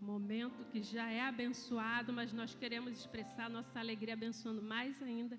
momento que já é abençoado, mas nós queremos expressar nossa alegria abençoando mais ainda.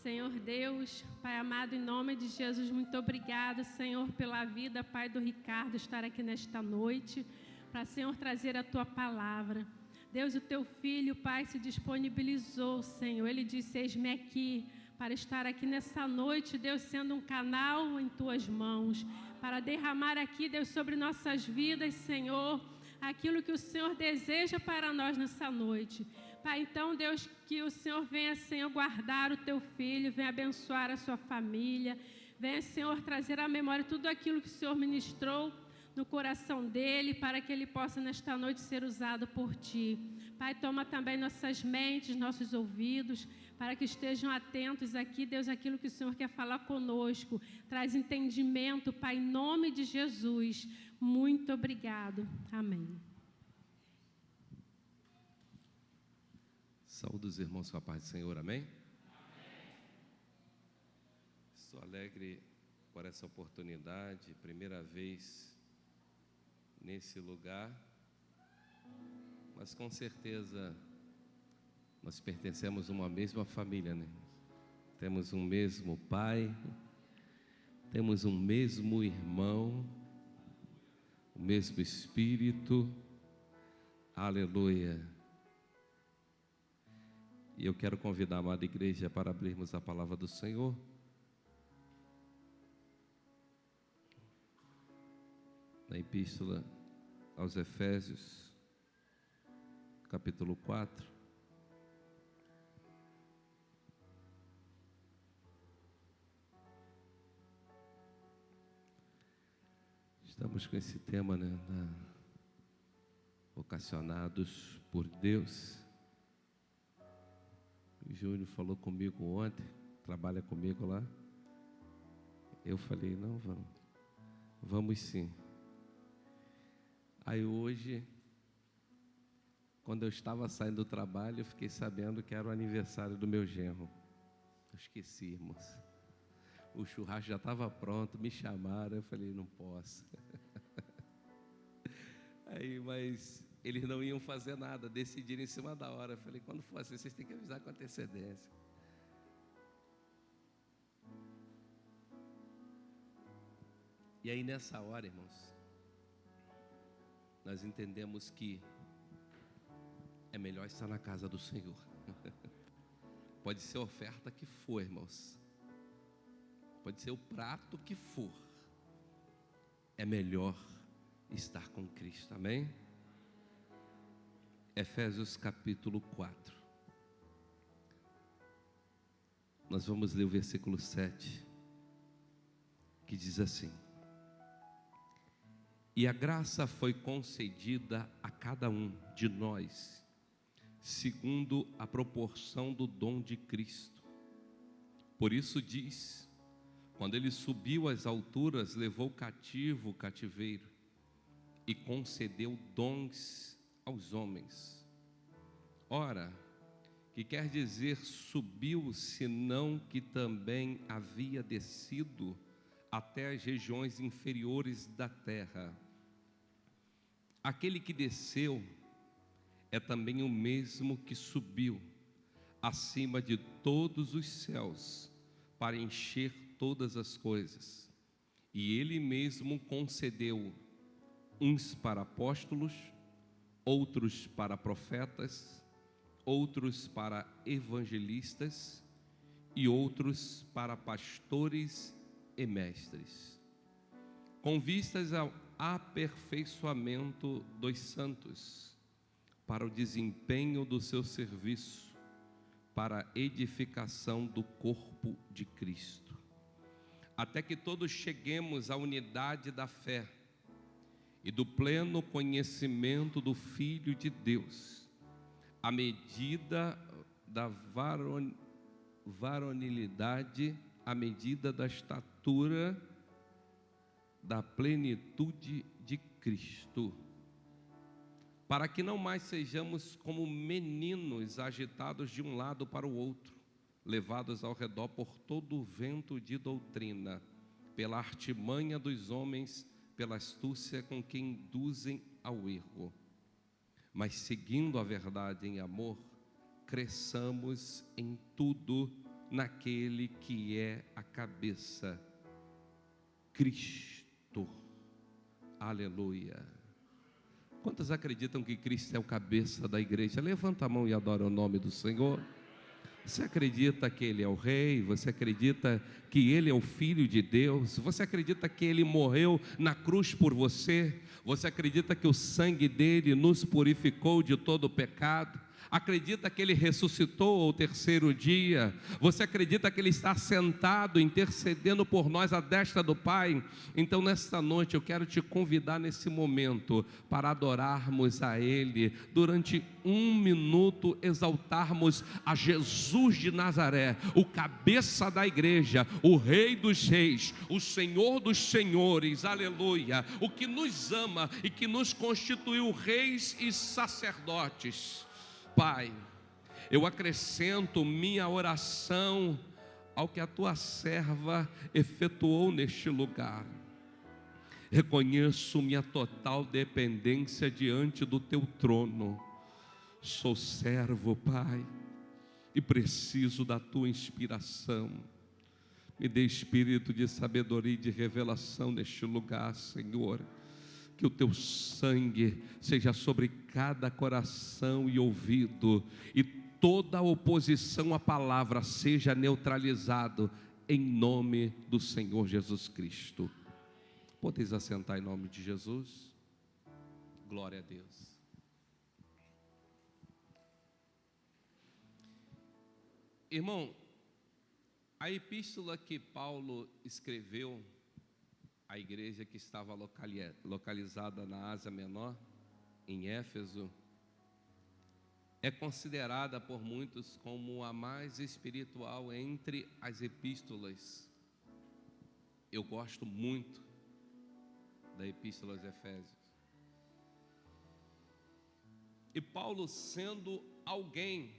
Senhor Deus, Pai amado, em nome de Jesus, muito obrigado, Senhor, pela vida, Pai, do Ricardo, estar aqui nesta noite, para, Senhor, trazer a Tua palavra. Deus, o Teu Filho, Pai, se disponibilizou, Senhor, Ele disse, eis-me aqui, para estar aqui nessa noite, Deus, sendo um canal em Tuas mãos, para derramar aqui, Deus, sobre nossas vidas, Senhor, aquilo que o Senhor deseja para nós nessa noite. Pai, então, Deus, que o Senhor venha, Senhor, guardar o Teu Filho, venha abençoar a sua família, venha, Senhor, trazer à memória tudo aquilo que o Senhor ministrou no coração dele, para que ele possa, nesta noite, ser usado por Ti. Pai, toma também nossas mentes, nossos ouvidos, para que estejam atentos aqui, Deus, aquilo que o Senhor quer falar conosco. Traz entendimento, Pai, em nome de Jesus. Muito obrigado. Amém. Saúde os irmãos com a paz do Senhor, amém? Estou alegre por essa oportunidade, primeira vez nesse lugar, mas com certeza nós pertencemos a uma mesma família, né? Temos um mesmo pai, temos um mesmo irmão, o mesmo Espírito, aleluia. E eu quero convidar a amada igreja para abrirmos a palavra do Senhor. Na Epístola aos Efésios, capítulo 4. Estamos com esse tema, né? Vocacionados por Deus. O Júnior falou comigo ontem, trabalha comigo lá. Eu falei, não, vamos sim. Aí hoje, quando eu estava saindo do trabalho, eu fiquei sabendo que era o aniversário do meu genro. Eu esqueci, irmãos. O churrasco já estava pronto, me chamaram, eu falei, não posso. Aí, mas eles não iam fazer nada, decidiram em cima da hora. Eu falei, quando for assim, vocês têm que avisar com antecedência. E aí nessa hora, irmãos, nós entendemos que é melhor estar na casa do Senhor. Pode ser a oferta que for, irmãos. Pode ser o prato que for. É melhor estar com Cristo, amém? Efésios capítulo 4. Nós vamos ler o versículo 7, que diz assim: E a graça foi concedida a cada um de nós, segundo a proporção do dom de Cristo. Por isso diz, quando ele subiu às alturas, levou cativo o cativeiro e concedeu dons aos homens. Ora, que quer dizer subiu, senão que também havia descido até as regiões inferiores da terra. Aquele que desceu é também o mesmo que subiu acima de todos os céus para encher todas as coisas. E ele mesmo concedeu uns para apóstolos, outros para profetas, outros para evangelistas e outros para pastores e mestres, com vistas ao aperfeiçoamento dos santos, para o desempenho do seu serviço, para a edificação do corpo de Cristo, até que todos cheguemos à unidade da fé e do pleno conhecimento do Filho de Deus, à medida da varonilidade, à medida da estatura da plenitude de Cristo, para que não mais sejamos como meninos agitados de um lado para o outro, levados ao redor por todo o vento de doutrina, pela artimanha dos homens, pela astúcia com que induzem ao erro. mas seguindo a verdade em amor, cresçamos em tudo naquele que é a cabeça, Cristo. Aleluia. Quantos acreditam que Cristo é o cabeça da igreja? Levanta a mão e adora o nome do Senhor. Você acredita que Ele é o Rei? Você acredita que Ele é o Filho de Deus? Você acredita que Ele morreu na cruz por você? Você acredita que o sangue dele nos purificou de todo o pecado? Acredita que Ele ressuscitou ao terceiro dia? Você acredita que Ele está sentado intercedendo por nós à destra do Pai? Então nesta noite eu quero te convidar nesse momento para adorarmos a Ele durante 1 minuto, exaltarmos a Jesus de Nazaré, o cabeça da igreja, o Rei dos reis, o Senhor dos senhores, aleluia, o que nos ama e que nos constituiu reis e sacerdotes. Pai, eu acrescento minha oração ao que a tua serva efetuou neste lugar. Reconheço minha total dependência diante do teu trono. Sou servo, Pai, e preciso da tua inspiração. Me dê espírito de sabedoria e de revelação neste lugar, Senhor. Que o teu sangue seja sobre cada coração e ouvido, e toda oposição à palavra seja neutralizado em nome do Senhor Jesus Cristo. Podeis assentar em nome de Jesus. Glória a Deus. Irmão, a epístola que Paulo escreveu a igreja que estava localizada na Ásia Menor, em Éfeso, é considerada por muitos como a mais espiritual entre as epístolas. Eu gosto muito da epístola aos Efésios. E Paulo, sendo alguém,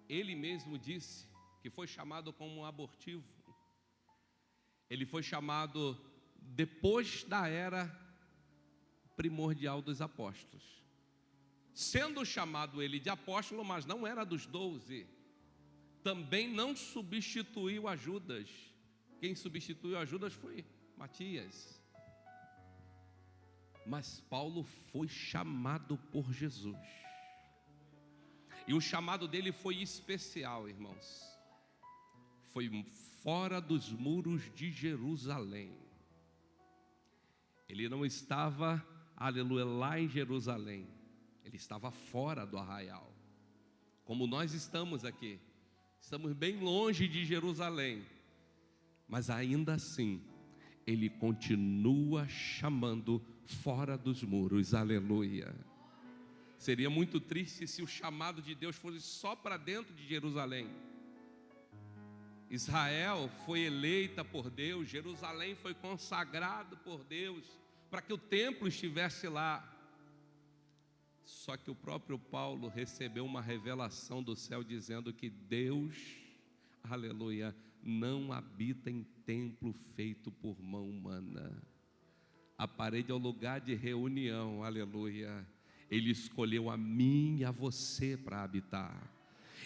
ele mesmo disse que foi chamado como um abortivo. Ele foi chamado depois da era primordial dos apóstolos, sendo chamado ele de apóstolo, mas não era dos 12. Também não substituiu a Judas. Quem substituiu a Judas foi Matias. Mas Paulo foi chamado por Jesus, e o chamado dele foi especial, irmãos. Foi fora dos muros de Jerusalém. Ele não estava, aleluia, lá em Jerusalém. Ele estava fora do arraial. Como nós estamos aqui. Estamos bem longe de Jerusalém. Mas ainda assim, ele continua chamando fora dos muros. Aleluia. Seria muito triste se o chamado de Deus fosse só para dentro de Jerusalém. Israel foi eleita por Deus, Jerusalém foi consagrado por Deus, para que o templo estivesse lá. Só que o próprio Paulo recebeu uma revelação do céu dizendo que Deus, aleluia, não habita em templo feito por mão humana. A parede é o lugar de reunião, aleluia. Ele escolheu a mim e a você para habitar.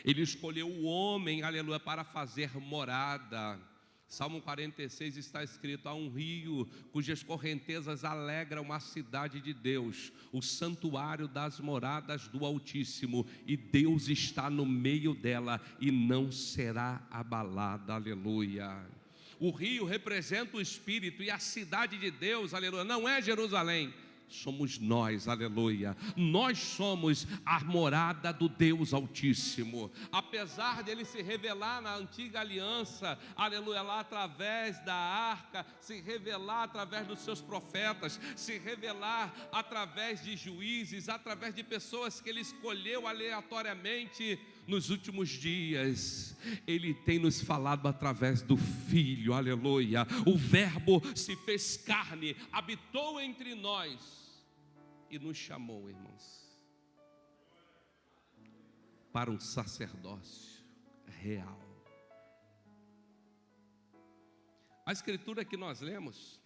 Ele escolheu o homem, aleluia, para fazer morada. Salmo 46 está escrito: há um rio cujas correntezas alegram a cidade de Deus, o santuário das moradas do Altíssimo, e Deus está no meio dela e não será abalada, aleluia. O rio representa o Espírito, e a cidade de Deus, aleluia, não é Jerusalém, somos nós, aleluia. Nós somos a morada do Deus Altíssimo. Apesar dele se revelar na antiga aliança, aleluia, lá através da arca, se revelar através dos seus profetas, se revelar através de juízes, através de pessoas que ele escolheu aleatoriamente, nos últimos dias, ele tem nos falado através do Filho, aleluia. O Verbo se fez carne, habitou entre nós e nos chamou, irmãos, para um sacerdócio real. A escritura que nós lemos,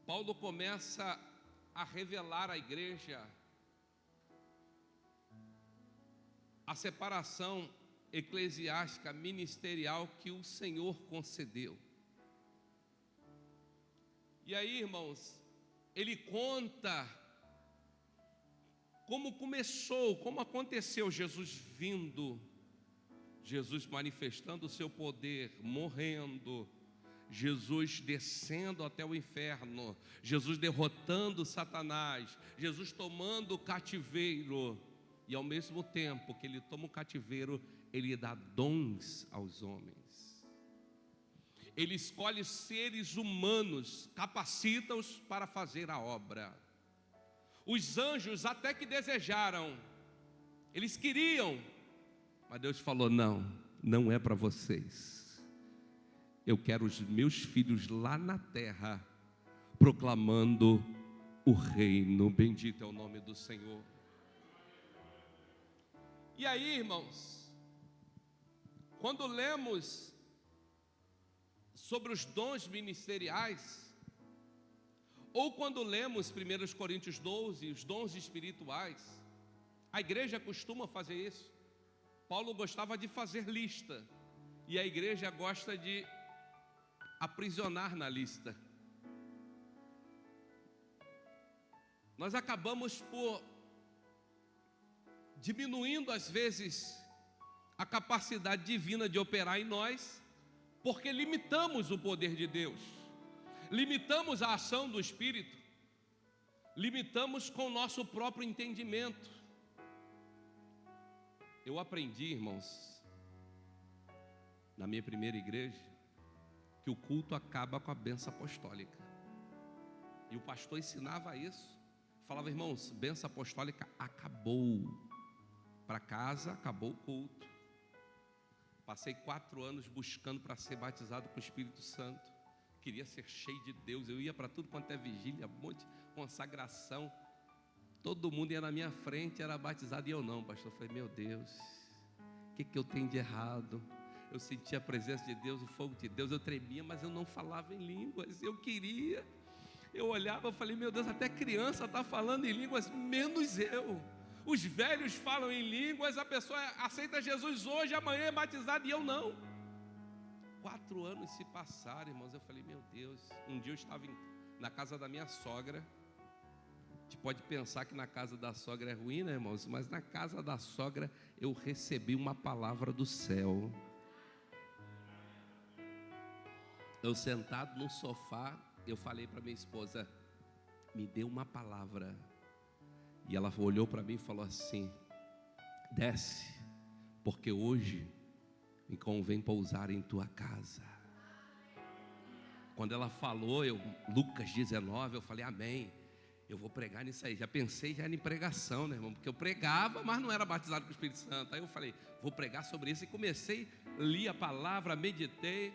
Paulo começa a revelar à igreja a separação eclesiástica, ministerial que o Senhor concedeu. E aí, irmãos, ele conta como começou, como aconteceu Jesus vindo, Jesus manifestando o seu poder, morrendo, Jesus descendo até o inferno, Jesus derrotando Satanás, Jesus tomando o cativeiro, e ao mesmo tempo que ele toma o cativeiro, ele dá dons aos homens. Ele escolhe seres humanos, capacita-os para fazer a obra. Os anjos até que desejaram, eles queriam, mas Deus falou: não, não é para vocês. Eu quero os meus filhos lá na terra, proclamando o reino. Bendito é o nome do Senhor. E aí, irmãos, quando lemos sobre os dons ministeriais, ou quando lemos 1 Coríntios 12, os dons espirituais, a igreja costuma fazer isso. Paulo gostava de fazer lista, e a igreja gosta de aprisionar na lista. Nós acabamos por diminuindo às vezes a capacidade divina de operar em nós, porque limitamos o poder de Deus, limitamos a ação do Espírito, limitamos com o nosso próprio entendimento. Eu aprendi, irmãos, na minha primeira igreja, que o culto acaba com a bênção apostólica, e o pastor ensinava isso, falava: irmãos, bênção apostólica acabou, para casa, acabou o culto. Passei 4 anos buscando para ser batizado com o Espírito Santo, queria ser cheio de Deus, eu ia para tudo quanto é vigília, monte, consagração, todo mundo ia na minha frente, era batizado, e eu não, pastor. Eu falei: meu Deus, o que eu tenho de errado? Eu sentia a presença de Deus, o fogo de Deus, eu tremia, mas eu não falava em línguas, eu queria, eu olhava, eu falei: meu Deus, até criança está falando em línguas, menos eu. Os velhos falam em línguas, a pessoa aceita Jesus hoje, amanhã é batizado, e eu não. 4 anos se passaram, irmãos, eu falei: meu Deus. Um dia eu estava na casa da minha sogra. A gente pode pensar que na casa da sogra é ruim, né, irmãos? Mas na casa da sogra eu recebi uma palavra do céu. Eu sentado no sofá, eu falei para minha esposa: me dê uma palavra. E ela olhou para mim e falou assim: desce, porque hoje me convém pousar em tua casa. Quando ela falou, Lucas 19, eu falei: amém, eu vou pregar nisso aí. Já pensei já em pregação, né, irmão? Porque eu pregava, mas não era batizado com o Espírito Santo. Aí eu falei: vou pregar sobre isso. E comecei, li a palavra, meditei.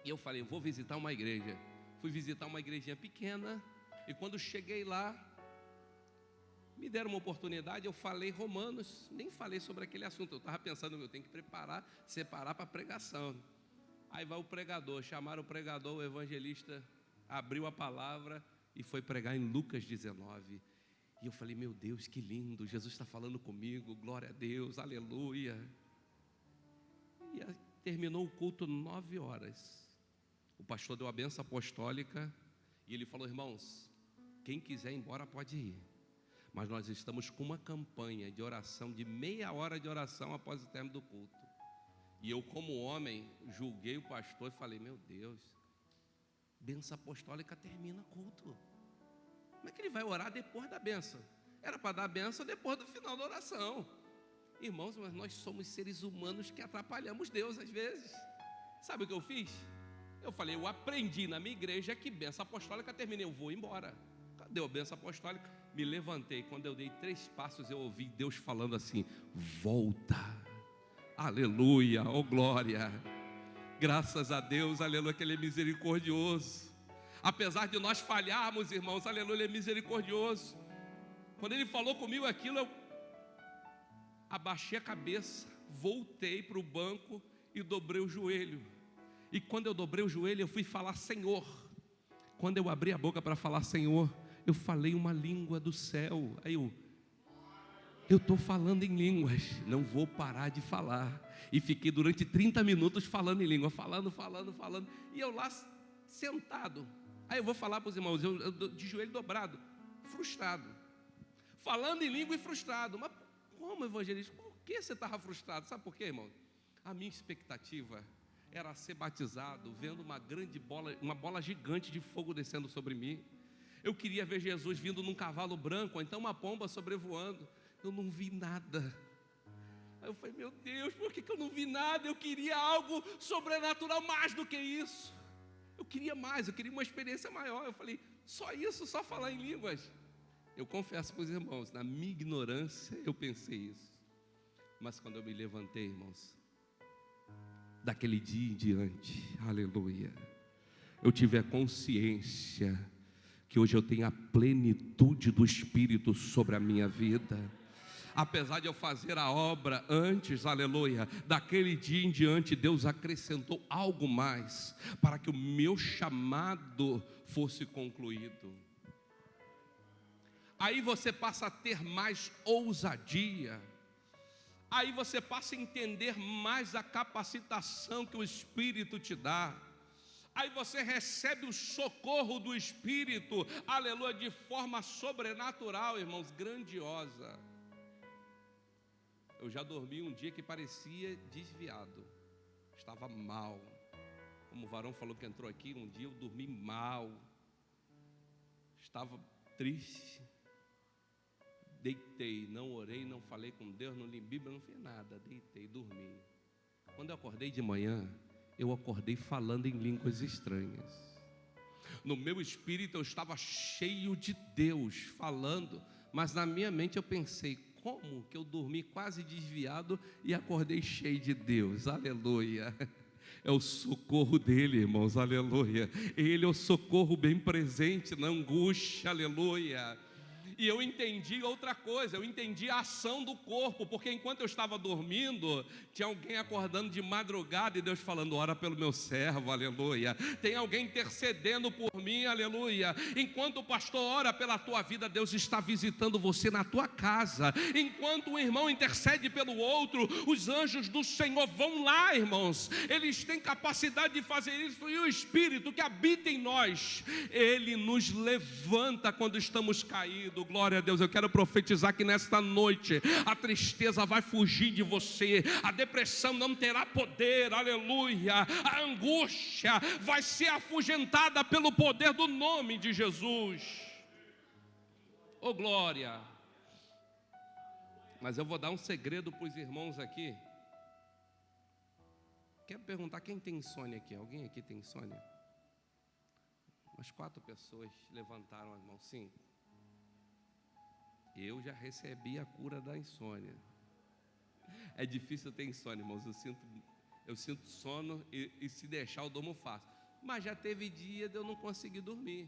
E eu falei: eu vou visitar uma igreja. Fui visitar uma igrejinha pequena. E quando cheguei lá, me deram uma oportunidade, eu falei Romanos, nem falei sobre aquele assunto. Eu estava pensando: eu tenho que separar para a pregação. Aí vai o pregador, chamaram o pregador, o evangelista abriu a palavra e foi pregar em Lucas 19. E eu falei: meu Deus, que lindo, Jesus está falando comigo, glória a Deus, aleluia. E aí, terminou o culto 9 horas. O pastor deu a bênção apostólica e ele falou: irmãos, quem quiser ir embora pode ir, mas nós estamos com uma campanha de oração, de meia hora de oração após o término do culto. E eu, como homem, julguei o pastor e falei: meu Deus, bênção apostólica termina culto, como é que ele vai orar depois da bênção? Era para dar a bênção depois do final da oração. Irmãos, mas nós somos seres humanos que atrapalhamos Deus às vezes. Sabe o que eu fiz? Eu falei: eu aprendi na minha igreja que bênção apostólica termina, eu vou embora. Cadê a bênção apostólica? Me levantei, quando eu dei 3 passos, eu ouvi Deus falando assim: volta, aleluia, oh glória, graças a Deus, aleluia, que Ele é misericordioso. Apesar de nós falharmos, irmãos, aleluia, Ele é misericordioso. Quando Ele falou comigo aquilo, eu abaixei a cabeça, voltei para o banco e dobrei o joelho. E quando eu dobrei o joelho, eu fui falar Senhor. Quando eu abri a boca para falar Senhor, eu falei uma língua do céu. Aí eu estou falando em línguas, não vou parar de falar. E fiquei durante 30 minutos falando em língua, falando. E eu lá sentado. Aí eu vou falar para os irmãos, eu de joelho dobrado, frustrado. Falando em língua e frustrado. Mas como, evangelista? Por que você estava frustrado? Sabe por quê, irmão? A minha expectativa era ser batizado, vendo uma bola gigante de fogo descendo sobre mim. Eu queria ver Jesus vindo num cavalo branco, ou então uma pomba sobrevoando. Eu não vi nada. Aí eu falei, meu Deus, por que eu não vi nada? Eu queria algo sobrenatural mais do que isso. Eu queria mais, eu queria uma experiência maior. Eu falei, só isso, só falar em línguas. Eu confesso para os irmãos, na minha ignorância eu pensei isso. Mas quando eu me levantei, irmãos, daquele dia em diante, aleluia, eu tive a consciência que hoje eu tenho a plenitude do Espírito sobre a minha vida. Apesar de eu fazer a obra antes, aleluia, daquele dia em diante, Deus acrescentou algo mais, para que o meu chamado fosse concluído. Aí você passa a ter mais ousadia, aí você passa a entender mais a capacitação que o Espírito te dá. Aí você recebe o socorro do Espírito, aleluia, de forma sobrenatural, irmãos, grandiosa. Eu já dormi um dia que parecia desviado, estava mal. Como o varão falou que entrou aqui, um dia eu dormi mal, estava triste. Deitei, não orei, não falei com Deus, não li Bíblia, não fiz nada, deitei, dormi. Quando eu acordei de manhã, eu acordei falando em línguas estranhas. No meu espírito eu estava cheio de Deus falando, mas na minha mente eu pensei, como que eu dormi quase desviado e acordei cheio de Deus? Aleluia. É o socorro dele, irmãos, aleluia. Ele é o socorro bem presente na angústia, aleluia. E eu entendi outra coisa, eu entendi a ação do corpo, porque enquanto eu estava dormindo, tinha alguém acordando de madrugada e Deus falando, ora pelo meu servo, aleluia. Tem alguém intercedendo por mim, aleluia. Enquanto o pastor ora pela tua vida, Deus está visitando você na tua casa. Enquanto um irmão intercede pelo outro, os anjos do Senhor vão lá, irmãos. Eles têm capacidade de fazer isso, e o Espírito que habita em nós, ele nos levanta quando estamos caídos. Glória a Deus, eu quero profetizar que nesta noite a tristeza vai fugir de você, a depressão não terá poder, aleluia, a angústia vai ser afugentada pelo poder do nome de Jesus. Oh glória. Mas eu vou dar um segredo para os irmãos aqui. Quero perguntar, quem tem insônia aqui? Alguém aqui tem insônia? Umas 4 pessoas levantaram as mãos, 5. Eu já recebi a cura da insônia. É difícil ter insônia, irmãos. Eu sinto sono e se deixar eu durmo fácil. Mas já teve dia de eu não conseguir dormir.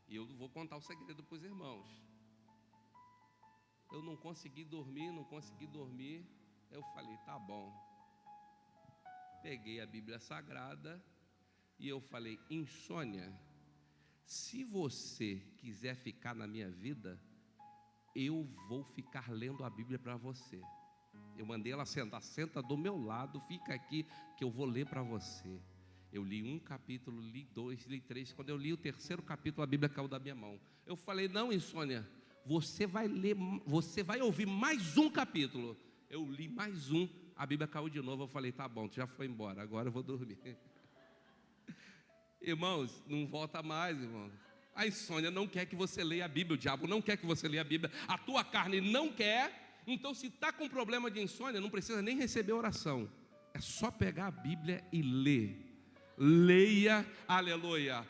E eu vou contar o segredo para os irmãos. Eu não consegui dormir. Eu falei, tá bom. Peguei a Bíblia Sagrada e eu falei, insônia, se você quiser ficar na minha vida, eu vou ficar lendo a Bíblia para você. Eu mandei ela sentar, senta do meu lado, fica aqui que eu vou ler para você. Eu li 1 capítulo, li 2, li 3. Quando eu li o 3º capítulo, a Bíblia caiu da minha mão. Eu falei, não, insônia, você vai ouvir mais 1 capítulo. Eu li mais 1, a Bíblia caiu de novo. Eu falei, tá bom, tu já foi embora, agora eu vou dormir. Irmãos, não volta mais, irmãos. A insônia não quer que você leia a Bíblia, o diabo não quer que você leia a Bíblia, a tua carne não quer. Então, se está com problema de insônia, não precisa nem receber oração. É só pegar a Bíblia e ler. Leia, aleluia.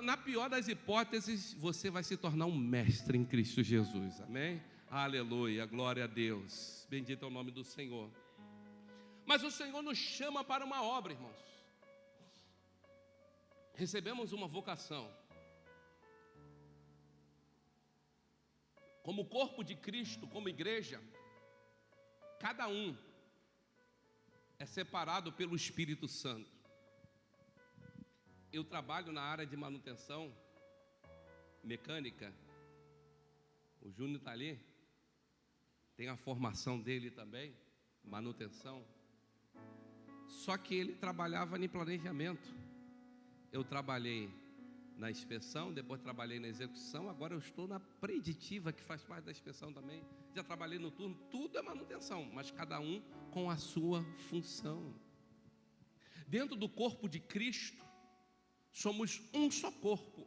Na pior das hipóteses, você vai se tornar um mestre em Cristo Jesus, amém? Aleluia, glória a Deus. Bendito é o nome do Senhor. Mas o Senhor nos chama para uma obra, irmãos. Recebemos uma vocação. Como corpo de Cristo, como igreja, cada um é separado pelo Espírito Santo. Eu trabalho na área de manutenção mecânica. O Júnior está ali. Tem a formação dele também, manutenção. Só que ele trabalhava em planejamento. Eu trabalhei na inspeção, depois trabalhei na execução, agora eu estou na preditiva, que faz parte da inspeção também. Já trabalhei no turno, tudo é manutenção, mas cada um com a sua função. Dentro do corpo de Cristo, somos um só corpo.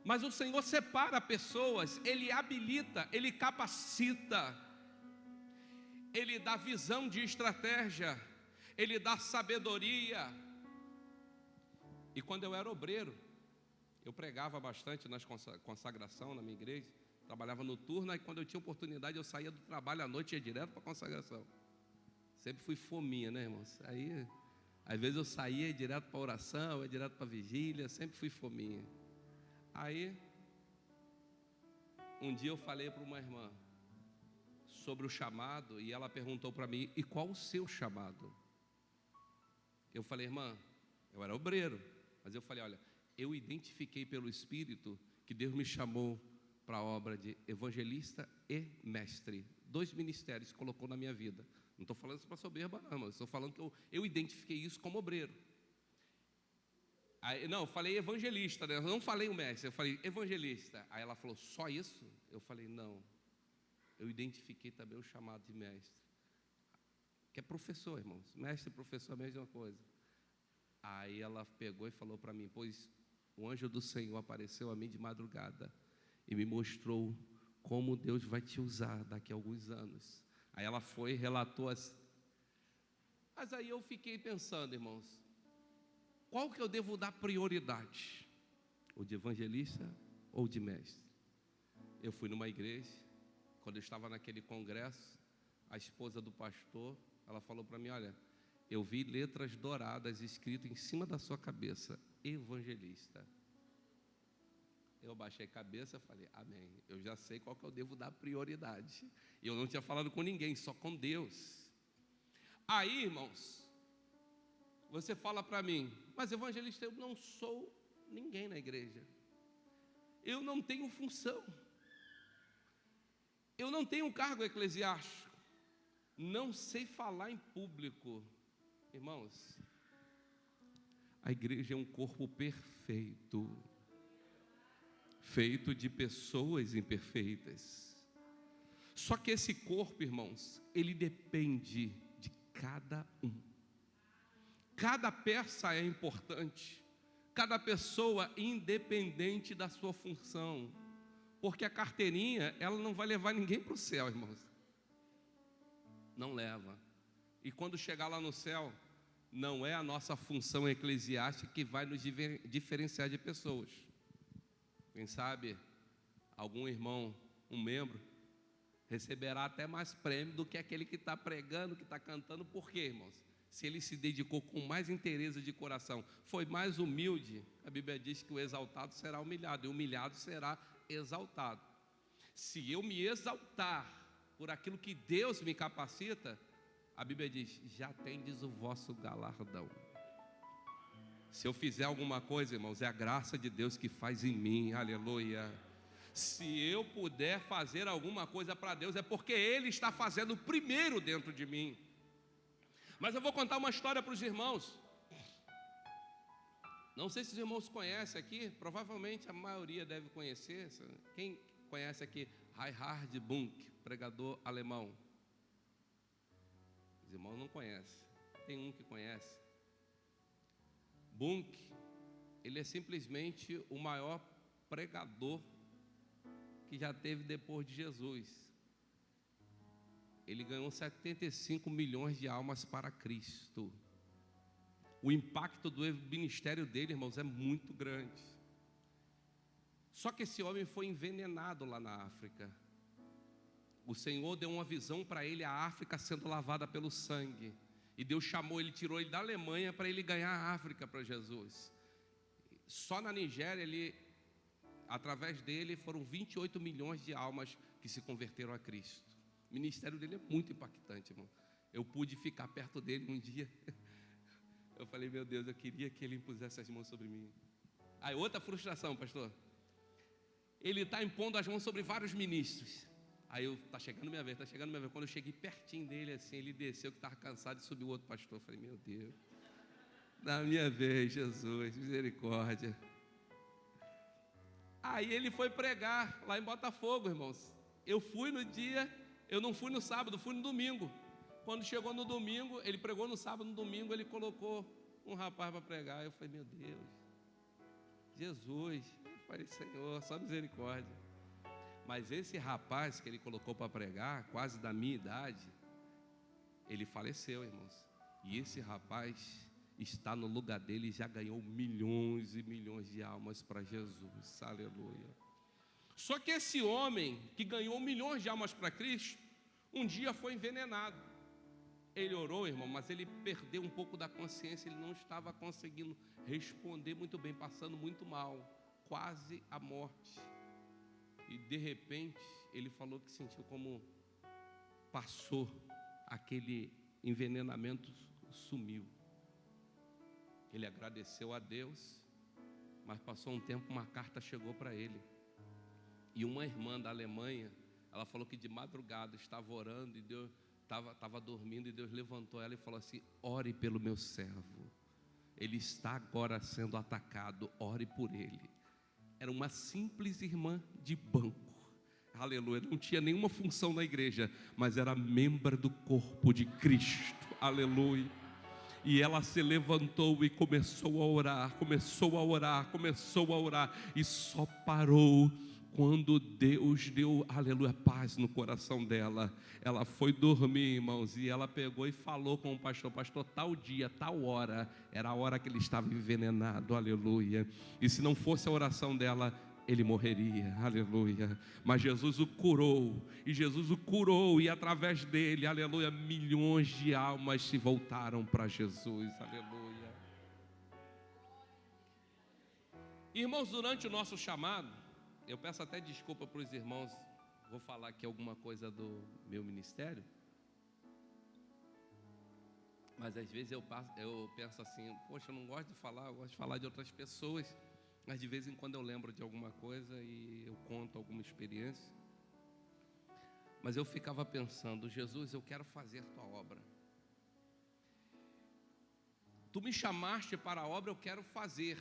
Mas o Senhor separa pessoas, Ele habilita, Ele capacita, Ele dá visão de estratégia, Ele dá sabedoria. E quando eu era obreiro, eu pregava bastante nas consagração na minha igreja, trabalhava no turno, e quando eu tinha oportunidade eu saía do trabalho à noite e ia direto para a consagração. Sempre fui fominha, né, irmãos? Aí, às vezes eu saía direto para a oração, ia direto para a vigília, sempre fui fominha. Aí, um dia eu falei para uma irmã sobre o chamado, e ela perguntou para mim, e qual o seu chamado? Eu falei, irmã, eu era obreiro, mas eu falei, olha, eu identifiquei pelo Espírito que Deus me chamou para a obra de evangelista e mestre. 2 ministérios que colocou na minha vida. Não estou falando isso para soberba, não, mas estou falando que eu identifiquei isso como obreiro. Aí, não, eu falei evangelista, né? Eu não falei o mestre, eu falei evangelista. Aí ela falou, só isso? Eu falei, não. Eu identifiquei também o chamado de mestre. Que é professor, irmãos. Mestre e professor é a mesma coisa. Aí ela pegou e falou para mim, pois o anjo do Senhor apareceu a mim de madrugada e me mostrou como Deus vai te usar daqui a alguns anos. Aí ela foi e relatou assim. Mas aí eu fiquei pensando, irmãos, qual que eu devo dar prioridade? O de evangelista ou de mestre? Eu fui numa igreja, quando eu estava naquele congresso, a esposa do pastor, ela falou para mim, olha, eu vi letras douradas escritas em cima da sua cabeça, evangelista. Eu baixei a cabeça e falei, amém, eu já sei qual que eu devo dar prioridade. E eu não tinha falado com ninguém, só com Deus. Aí, irmãos, você fala para mim, mas evangelista, eu não sou ninguém na igreja. Eu não tenho função. Eu não tenho cargo eclesiástico. Não sei falar em público. Irmãos, a igreja é um corpo perfeito, feito de pessoas imperfeitas. Só que esse corpo, irmãos, ele depende de cada um. Cada peça é importante, cada pessoa independente da sua função, porque a carteirinha, ela não vai levar ninguém para o céu, irmãos. Não leva. E quando chegar lá no céu, não é a nossa função eclesiástica que vai nos diferenciar de pessoas. Quem sabe, algum irmão, um membro, receberá até mais prêmio do que aquele que está pregando, que está cantando. Por quê, irmãos? Se ele se dedicou com mais interesse de coração, foi mais humilde, a Bíblia diz que o exaltado será humilhado, e o humilhado será exaltado. Se eu me exaltar por aquilo que Deus me capacita, a Bíblia diz, já tendes o vosso galardão. Se eu fizer alguma coisa, irmãos, é a graça de Deus que faz em mim, aleluia. Se eu puder fazer alguma coisa para Deus, é porque Ele está fazendo primeiro dentro de mim. Mas eu vou contar uma história para os irmãos. Não sei se os irmãos conhecem aqui, provavelmente a maioria deve conhecer. Quem conhece aqui? Reinhard Bonnke, pregador alemão. Os irmãos não conhecem, tem um que conhece. Bonnke, ele é simplesmente o maior pregador que já teve depois de Jesus. Ele ganhou 75 milhões de almas para Cristo. O impacto do ministério dele, irmãos, é muito grande. Só que esse homem foi envenenado lá na África. O Senhor deu uma visão para ele, a África sendo lavada pelo sangue. E Deus chamou ele, tirou ele da Alemanha para ele ganhar a África para Jesus. Só na Nigéria, através dele, foram 28 milhões de almas que se converteram a Cristo. O ministério dele é muito impactante, irmão. Eu pude ficar perto dele um dia. Eu falei, meu Deus, eu queria que ele impusesse as mãos sobre mim. Aí, outra frustração, pastor. ele está impondo as mãos sobre vários ministros. Aí está chegando minha vez. Quando eu cheguei pertinho dele, assim, ele desceu, que estava cansado, e subiu o outro pastor. Eu falei, meu Deus, na minha vez, Jesus, misericórdia. Aí ele foi pregar lá em Botafogo, irmãos. Eu não fui no sábado, fui no domingo. Quando chegou no domingo, ele pregou no sábado, no domingo ele colocou um rapaz para pregar. Eu falei, meu Deus, Jesus. Eu falei, Senhor, só misericórdia. Mas esse rapaz que ele colocou para pregar, quase da minha idade, ele faleceu, irmãos. E esse rapaz está no lugar dele e já ganhou milhões e milhões de almas para Jesus. Aleluia. Só que esse homem que ganhou milhões de almas para Cristo, um dia foi envenenado. Ele orou, irmão, mas ele perdeu um pouco da consciência. Ele não estava conseguindo responder muito bem, passando muito mal, quase à morte. E de repente ele falou que sentiu como passou aquele envenenamento, sumiu. Ele agradeceu a Deus, mas passou um tempo, uma carta chegou para ele. E uma irmã da Alemanha, ela falou que de madrugada estava orando e Deus estava dormindo, e Deus levantou ela e falou assim: ore pelo meu servo, ele está agora sendo atacado, ore por ele. Era uma simples irmã de banco, aleluia, não tinha nenhuma função na igreja, mas era membro do corpo de Cristo, aleluia. E ela se levantou e começou a orar, e só parou quando Deus deu, aleluia, paz no coração dela. Ela foi dormir, irmãos, e ela pegou e falou com o pastor: pastor, tal dia, tal hora, era a hora que ele estava envenenado, aleluia. E se não fosse a oração dela, ele morreria, aleluia. Mas Jesus o curou, e através dele, aleluia, milhões de almas se voltaram para Jesus, aleluia. Irmãos, durante o nosso chamado, eu peço até desculpa para os irmãos, vou falar aqui alguma coisa do meu ministério, mas às vezes eu penso assim, poxa, eu não gosto de falar, eu gosto de falar de outras pessoas, mas de vez em quando eu lembro de alguma coisa e eu conto alguma experiência. Mas eu ficava pensando: Jesus, eu quero fazer tua obra. Tu me chamaste para a obra, eu quero fazer.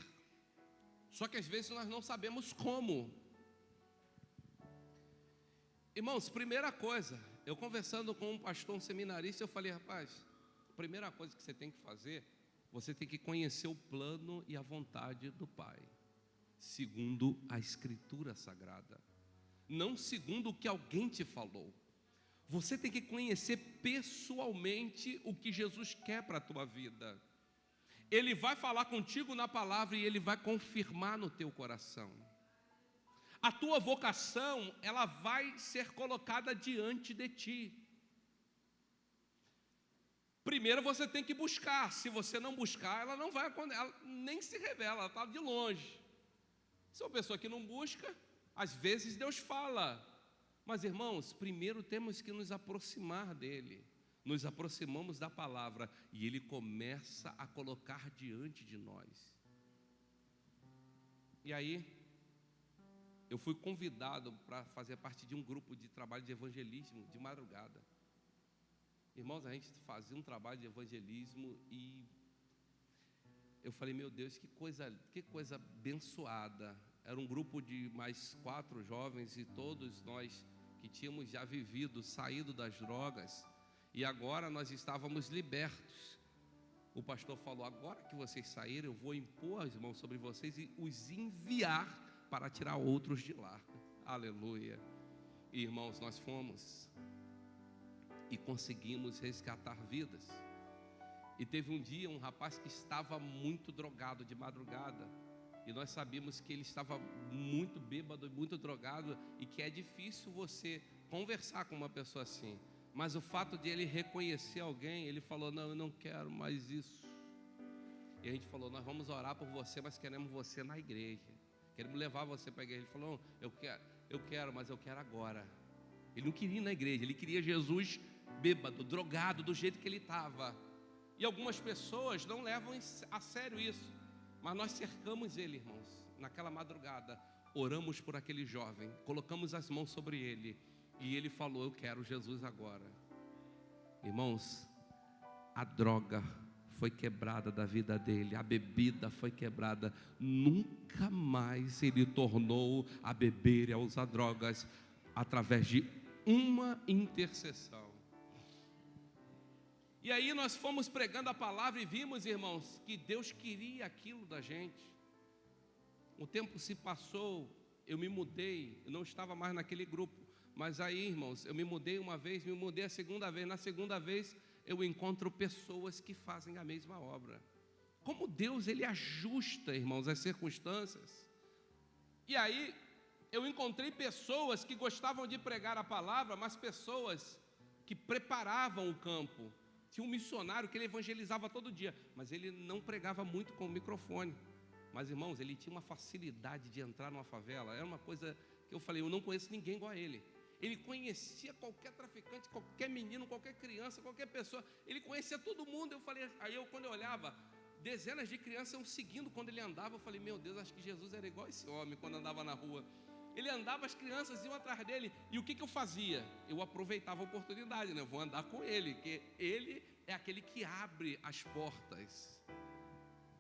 Só que às vezes nós não sabemos como. Irmãos, primeira coisa, eu conversando com um pastor, um seminarista, eu falei: rapaz, a primeira coisa que você tem que fazer, você tem que conhecer o plano e a vontade do Pai, segundo a Escritura Sagrada, não segundo o que alguém te falou. Você tem que conhecer pessoalmente o que Jesus quer para a tua vida. Ele vai falar contigo na palavra e Ele vai confirmar no teu coração. A tua vocação, ela vai ser colocada diante de ti. Primeiro você tem que buscar. Se você não buscar, ela não vai, ela nem se revela, ela está de longe. Se é uma pessoa que não busca, às vezes Deus fala. Mas irmãos, primeiro temos que nos aproximar dEle. Nos aproximamos da palavra e Ele começa a colocar diante de nós. E aí, eu fui convidado para fazer parte de um grupo de trabalho de evangelismo de madrugada. Irmãos, a gente fazia um trabalho de evangelismo e eu falei: meu Deus, que coisa abençoada. Era um grupo de mais 4 jovens e todos nós que tínhamos já vivido, saído das drogas, e agora nós estávamos libertos. O pastor falou: agora que vocês saíram, eu vou impor as mãos sobre vocês e os enviar para tirar outros de lá. Aleluia. E, irmãos, nós fomos e conseguimos resgatar vidas. E teve um dia um rapaz que estava muito drogado de madrugada, e nós sabíamos que ele estava muito bêbado, muito drogado, e que é difícil você conversar com uma pessoa assim. Mas o fato de ele reconhecer alguém, ele falou: não, eu não quero mais isso. E a gente falou: nós vamos orar por você, mas queremos você na igreja, queremos levar você para a igreja. Ele falou: não, eu quero, mas eu quero agora. Ele não queria ir na igreja, ele queria Jesus bêbado, drogado, do jeito que ele estava. E algumas pessoas não levam a sério isso, mas nós cercamos ele, irmãos, naquela madrugada, oramos por aquele jovem, colocamos as mãos sobre ele, e ele falou: eu quero Jesus agora. Irmãos, a droga foi quebrada da vida dele, a bebida foi quebrada, nunca mais ele tornou a beber e a usar drogas, através de uma intercessão. E aí nós fomos pregando a palavra e vimos, irmãos, que Deus queria aquilo da gente. O tempo se passou, eu me mudei, eu não estava mais naquele grupo, mas aí, irmãos, eu me mudei uma vez, me mudei a segunda vez, na segunda vez eu encontro pessoas que fazem a mesma obra. Como Deus, Ele ajusta, irmãos, as circunstâncias. E aí eu encontrei pessoas que gostavam de pregar a palavra, mas pessoas que preparavam o campo. Tinha um missionário que ele evangelizava todo dia, mas ele não pregava muito com o microfone. Mas, irmãos, ele tinha uma facilidade de entrar numa favela. Era uma coisa que eu falei, eu não conheço ninguém igual a ele. Ele conhecia qualquer traficante, qualquer menino, qualquer criança, qualquer pessoa. Ele conhecia todo mundo. Eu falei, quando eu olhava, dezenas de crianças iam seguindo quando ele andava. Eu falei, meu Deus, acho que Jesus era igual esse homem quando andava na rua. Ele andava, as crianças iam atrás dele. E o que eu fazia? Eu aproveitava a oportunidade, né? Eu vou andar com ele, porque ele é aquele que abre as portas.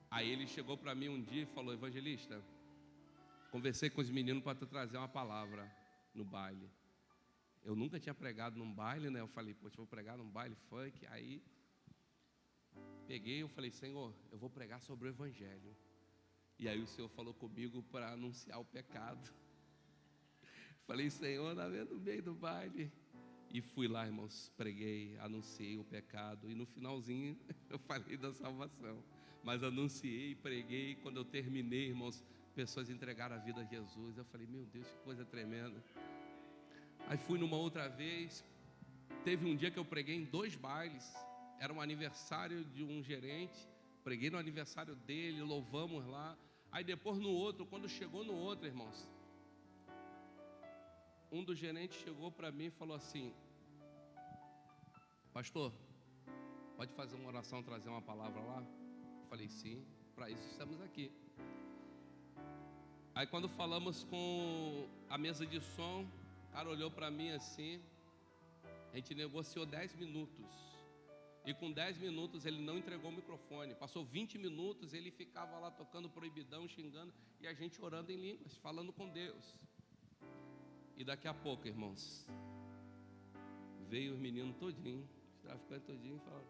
Aí ele chegou para mim um dia e falou, evangelista, conversei com os meninos para trazer uma palavra no baile. Eu nunca tinha pregado num baile, né? Eu falei, poxa, vou pregar num baile funk. Aí peguei, eu falei, Senhor, eu vou pregar sobre o evangelho. E aí o Senhor falou comigo para anunciar o pecado. Falei, Senhor, no meio do baile. E fui lá, irmãos, preguei, anunciei o pecado. E no finalzinho eu falei da salvação. Mas anunciei, preguei. Quando eu terminei, irmãos, pessoas entregaram a vida a Jesus. Eu falei, meu Deus, que coisa tremenda. Aí fui numa outra vez. Teve um dia que eu preguei em 2 bailes. Era um aniversário de um gerente. Preguei no aniversário dele, louvamos lá. Aí depois no outro, quando chegou no outro, irmãos, um dos gerentes chegou para mim e falou assim, pastor, pode fazer uma oração, trazer uma palavra lá? Eu falei, sim, para isso estamos aqui. Aí quando falamos com a mesa de som, o cara olhou para mim assim, a gente negociou 10 minutos. E com 10 minutos ele não entregou o microfone. Passou 20 minutos, ele ficava lá tocando proibidão, xingando, e a gente orando em línguas, falando com Deus. E daqui a pouco, irmãos, veio os meninos todinho, os traficantes todinho, e falaram,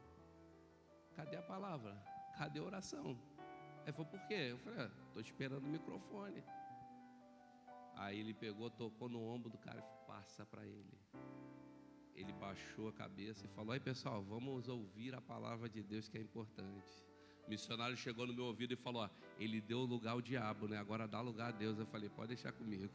cadê a palavra? Cadê a oração? Ele falou, por quê? Eu falei, estou esperando o microfone. Aí ele pegou, tocou no ombro do cara e passa para ele. Ele baixou a cabeça e falou, aí pessoal, vamos ouvir a palavra de Deus, que é importante. O missionário chegou no meu ouvido e falou, ele deu lugar ao diabo, né? Agora dá lugar a Deus. Eu falei, pode deixar comigo.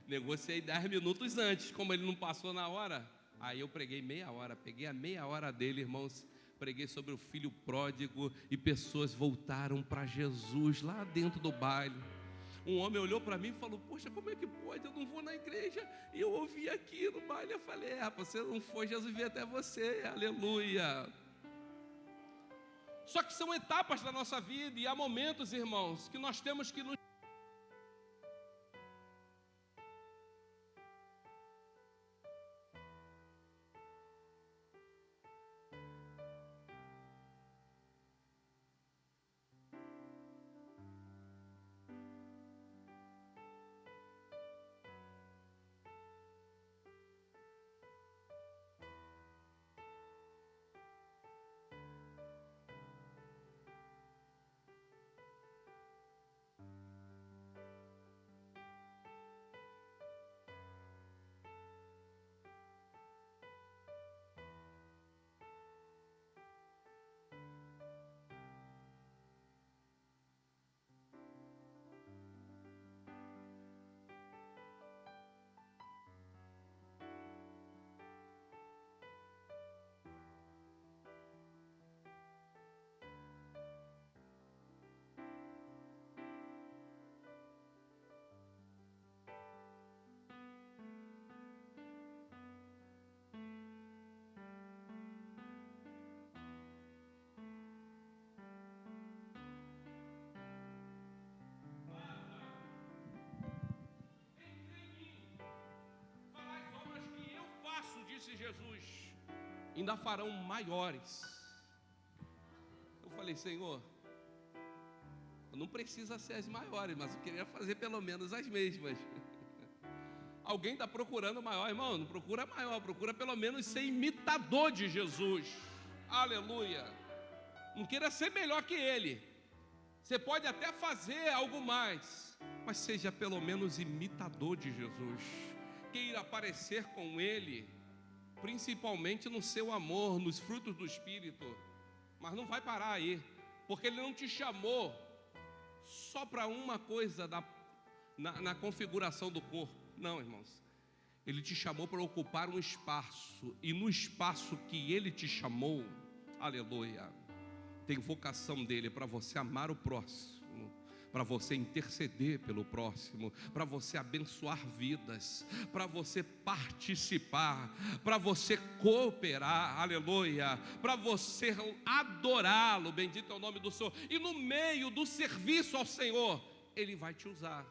Negociei 10 minutos antes, como ele não passou na hora. Aí eu preguei meia hora, peguei a meia hora dele, irmãos. Preguei sobre o filho pródigo e pessoas voltaram para Jesus lá dentro do baile. Um homem olhou para mim e falou, poxa, como é que pode? Eu não vou na igreja. E eu ouvi aqui no baile. Eu falei, você não foi, Jesus veio até você, aleluia. Só que são etapas da nossa vida e há momentos, irmãos, que nós temos que nos Jesus ainda farão maiores. Eu falei, Senhor, não precisa ser as maiores, mas eu queria fazer pelo menos as mesmas. Alguém está procurando maior, irmão? Não procura maior, procura pelo menos ser imitador de Jesus. Aleluia. Não queira ser melhor que Ele. Você pode até fazer algo mais, mas seja pelo menos imitador de Jesus. Queira parecer com Ele, principalmente no seu amor, nos frutos do Espírito. Mas não vai parar aí, porque Ele não te chamou só para uma coisa na configuração do corpo. Não, irmãos. Ele te chamou para ocupar um espaço, e no espaço que Ele te chamou, aleluia, tem vocação dele para você amar o próximo, para você interceder pelo próximo, para você abençoar vidas, para você participar, para você cooperar, aleluia, para você adorá-lo, bendito é o nome do Senhor, e no meio do serviço ao Senhor, Ele vai te usar.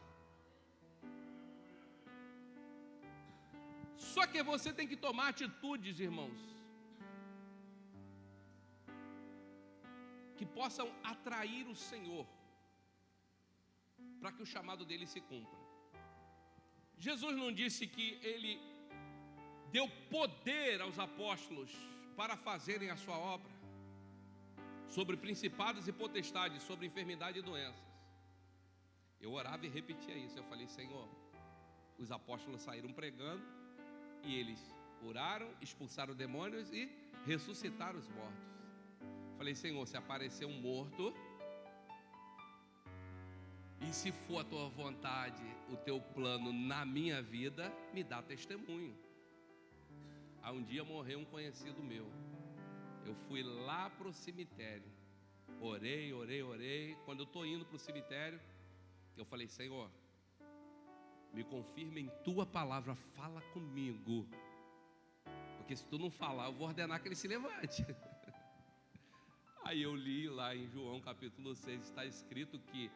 Só que você tem que tomar atitudes, irmãos, que possam atrair o Senhor, para que o chamado dele se cumpra. Jesus não disse que ele deu poder aos apóstolos para fazerem a sua obra, sobre principados e potestades, sobre enfermidade e doenças. Eu orava e repetia isso. Eu falei, Senhor, os apóstolos saíram pregando, e eles oraram, expulsaram demônios e ressuscitaram os mortos. Falei, Senhor, se aparecer um morto, e se for a tua vontade, o teu plano na minha vida, me dá testemunho. Há um dia morreu um conhecido meu. Eu fui lá para o cemitério, orei. Quando eu estou indo para o cemitério, eu falei, Senhor, me confirma em tua palavra, fala comigo, porque se tu não falar, eu vou ordenar que ele se levante. Aí eu li lá em João capítulo 6, está escrito que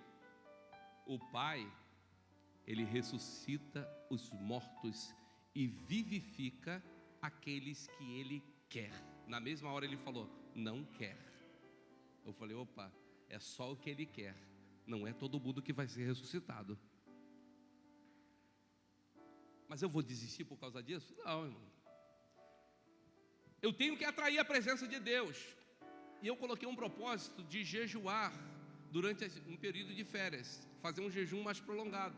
o Pai, Ele ressuscita os mortos e vivifica aqueles que Ele quer. Na mesma hora Ele falou, não quer. Eu falei, opa, é só o que Ele quer, não é todo mundo que vai ser ressuscitado. Mas eu vou desistir por causa disso? Não, irmão. Eu tenho que atrair a presença de Deus. E eu coloquei um propósito de jejuar durante um período de férias, fazer um jejum mais prolongado,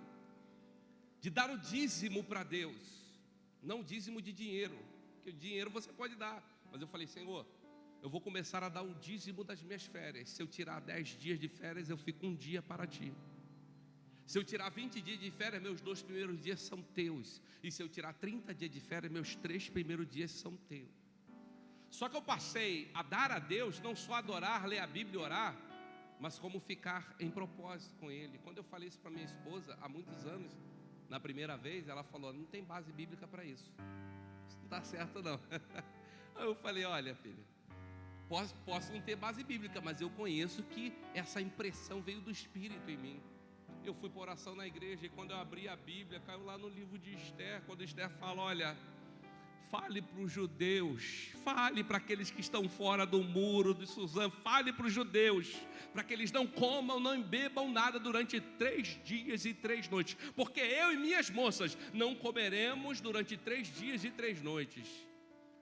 de dar o dízimo para Deus, não o dízimo de dinheiro, porque o dinheiro você pode dar, mas eu falei, Senhor, eu vou começar a dar o dízimo das minhas férias. Se eu tirar 10 dias de férias, eu fico um dia para ti. Se eu tirar 20 dias de férias, meus 2 primeiros dias são teus. E se eu tirar 30 dias de férias, meus 3 primeiros dias são teus. Só que eu passei a dar a Deus, não só adorar, ler a Bíblia e orar, mas como ficar em propósito com Ele. Quando eu falei isso para minha esposa, há muitos anos, na primeira vez, ela falou, não tem base bíblica para isso. Isso não está certo não. Aí eu falei, olha filha, posso não ter base bíblica, mas eu conheço que essa impressão veio do Espírito em mim. Eu fui para oração na igreja, e quando eu abri a Bíblia, caiu lá no livro de Esther, quando Esther fala, olha, fale para os judeus, fale para aqueles que estão fora do muro de Suzã, fale para os judeus, para que eles não comam, não bebam nada durante 3 dias e 3 noites, porque eu e minhas moças não comeremos durante 3 dias e 3 noites.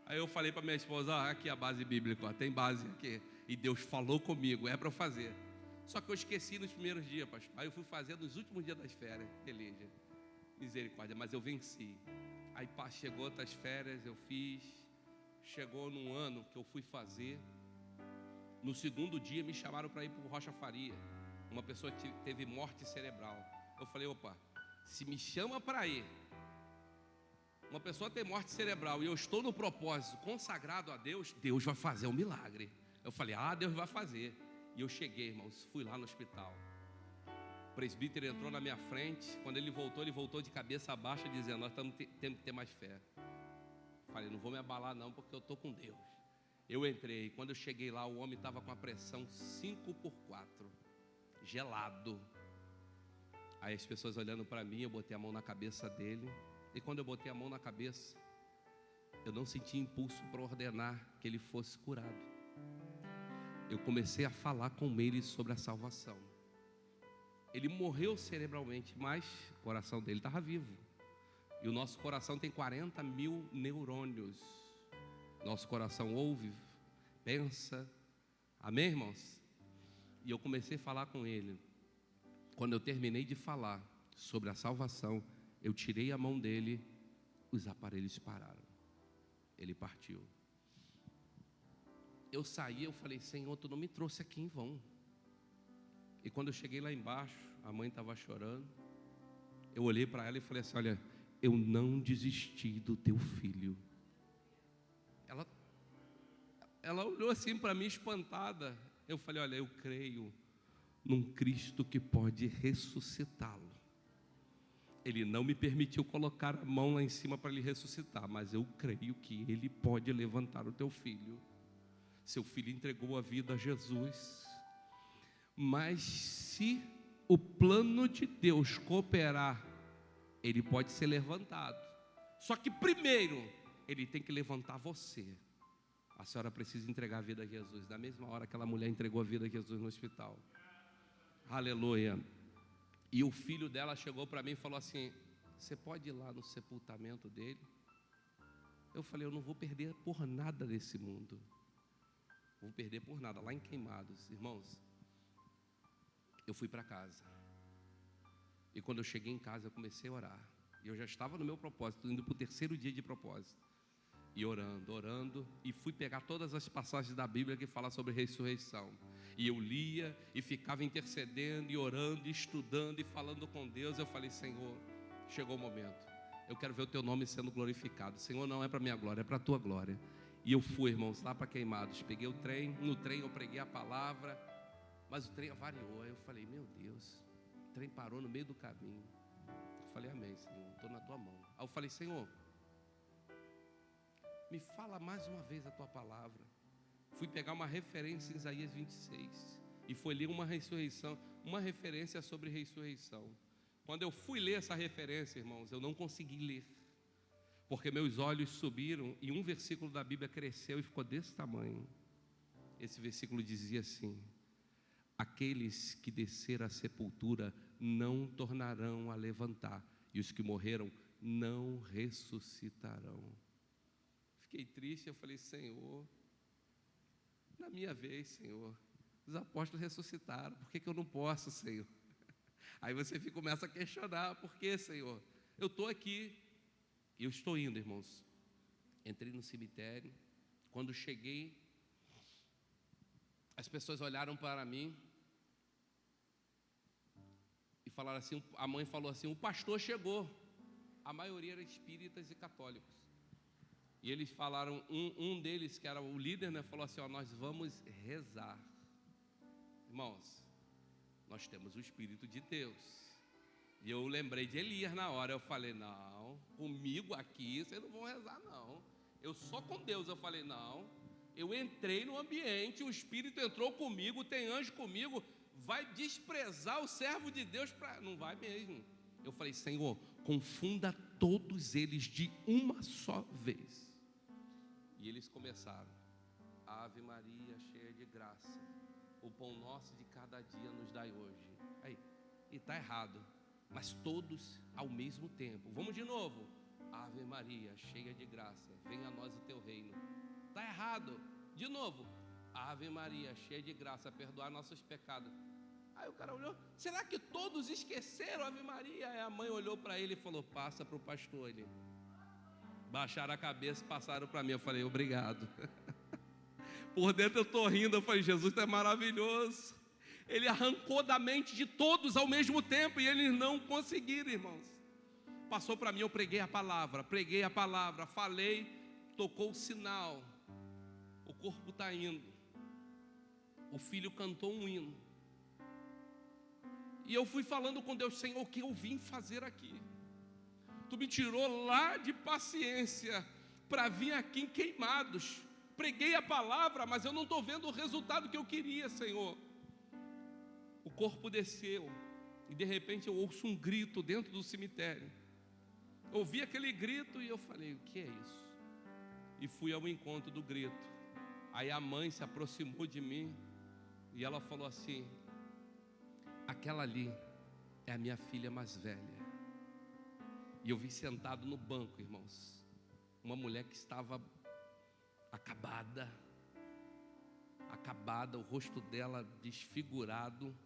Aí eu falei para minha esposa, aqui a base bíblica, tem base aqui, e Deus falou comigo, é para eu fazer. Só que eu esqueci nos primeiros dias, pastor. Aí eu fui fazer nos últimos dias das férias, beleza, misericórdia, mas eu venci. Aí chegou outras férias, eu fiz. Chegou num ano que eu fui fazer. No segundo dia me chamaram para ir para o Rocha Faria. Uma pessoa teve morte cerebral. Eu falei, opa, se me chama para ir, uma pessoa tem morte cerebral e eu estou no propósito consagrado a Deus, Deus vai fazer um milagre. Eu falei, Deus vai fazer. E eu cheguei, irmãos, fui lá no hospital. O presbítero entrou na minha frente. Quando ele voltou de cabeça baixa, dizendo, nós temos que ter mais fé. Falei, não vou me abalar não, porque eu estou com Deus. Eu entrei, quando eu cheguei lá, o homem estava com a pressão 5/4, gelado. Aí as pessoas olhando para mim, eu botei a mão na cabeça dele. E quando eu botei a mão na cabeça, eu não senti impulso para ordenar que ele fosse curado. Eu comecei a falar com ele sobre a salvação. Ele morreu cerebralmente, mas o coração dele estava vivo. E o nosso coração tem 40 mil neurônios. Nosso coração ouve, pensa. Amém, irmãos? E eu comecei a falar com ele. Quando eu terminei de falar sobre a salvação, eu tirei a mão dele, os aparelhos pararam. Ele partiu. Eu saí, eu falei, Senhor, tu não me trouxe aqui em vão. E quando eu cheguei lá embaixo, a mãe estava chorando. Eu olhei para ela e falei assim, olha, eu não desisti do teu filho. Ela olhou assim para mim espantada. Eu falei, olha, eu creio num Cristo que pode ressuscitá-lo. Ele não me permitiu colocar a mão lá em cima para ele ressuscitar, mas eu creio que ele pode levantar o teu filho. Seu filho entregou a vida a Jesus. Mas se o plano de Deus cooperar, ele pode ser levantado. Só que primeiro, ele tem que levantar você. A senhora precisa entregar a vida a Jesus. Da mesma hora que aquela mulher entregou a vida a Jesus no hospital. Aleluia. E o filho dela chegou para mim e falou assim, você pode ir lá no sepultamento dele? Eu falei, eu não vou perder por nada desse mundo. Vou perder por nada, lá em Queimados. Irmãos, eu fui para casa. E quando eu cheguei em casa, eu comecei a orar. E eu já estava no meu propósito, indo para o 3º dia de propósito. E orando, e fui pegar todas as passagens da Bíblia que falam sobre ressurreição. E eu lia, e ficava intercedendo, e orando, e estudando, e falando com Deus. Eu falei, Senhor, chegou o momento. Eu quero ver o teu nome sendo glorificado. Senhor, não é para minha glória, é para a tua glória. E eu fui, irmãos, lá para Queimados. Peguei o trem, no trem eu preguei a palavra, mas o trem avariou. Aí eu falei, meu Deus, o trem parou no meio do caminho. Eu falei, amém, Senhor, estou na tua mão. Aí eu falei, Senhor, me fala mais uma vez a tua palavra. Fui pegar uma referência em Isaías 26 e foi ler uma ressurreição, uma referência sobre ressurreição. Quando eu fui ler essa referência, irmãos, eu não consegui ler, porque meus olhos subiram e um versículo da Bíblia cresceu e ficou desse tamanho. Esse versículo dizia assim: aqueles que desceram à sepultura não tornarão a levantar, e os que morreram não ressuscitarão. Fiquei triste, eu falei, Senhor, na minha vez, Senhor, os apóstolos ressuscitaram, por que eu não posso, Senhor? Aí você começa a questionar, por que, Senhor? Eu estou aqui, eu estou indo, irmãos. Entrei no cemitério, quando cheguei, as pessoas olharam para mim e falaram assim, a mãe falou assim, o pastor chegou. A maioria era espíritas e católicos. E eles falaram, um deles, que era o líder, né, falou assim, ó, nós vamos rezar. Irmãos, nós temos o Espírito de Deus. E eu lembrei de Elias na hora, eu falei, não, comigo aqui vocês não vão rezar não. Eu só com Deus, eu falei, não, eu entrei no ambiente, o Espírito entrou comigo, tem anjo comigo, vai desprezar o servo de Deus, não vai mesmo. Eu falei, Senhor, confunda todos eles de uma só vez. E eles começaram, Ave Maria, cheia de graça, o pão nosso de cada dia nos dai hoje. Aí, e está errado, mas todos ao mesmo tempo. Vamos de novo, Ave Maria, cheia de graça, venha a nós o teu reino. Está errado, de novo, Ave Maria, cheia de graça, perdoar nossos pecados. Aí o cara olhou, será que todos esqueceram Ave Maria? Aí a mãe olhou para ele e falou, passa para o pastor. Ele baixaram a cabeça e passaram para mim. Eu falei, obrigado. Por dentro eu estou rindo, eu falei, Jesus é maravilhoso. Ele arrancou da mente de todos ao mesmo tempo e eles não conseguiram, irmãos. Passou para mim, eu preguei a palavra, falei, tocou o sinal. O corpo está indo. O filho cantou um hino. E eu fui falando com Deus, Senhor, o que eu vim fazer aqui? Tu me tirou lá de Paciência para vir aqui em Queimados. Preguei a palavra, mas eu não estou vendo o resultado que eu queria, Senhor. O corpo desceu e de repente eu ouço um grito dentro do cemitério. Ouvi aquele grito e eu falei, o que é isso? e fui ao encontro do grito. Aí a mãe se aproximou de mim e ela falou assim: aquela ali é a minha filha mais velha. E eu vi sentado no banco, irmãos, uma mulher que estava acabada, o rosto dela desfigurado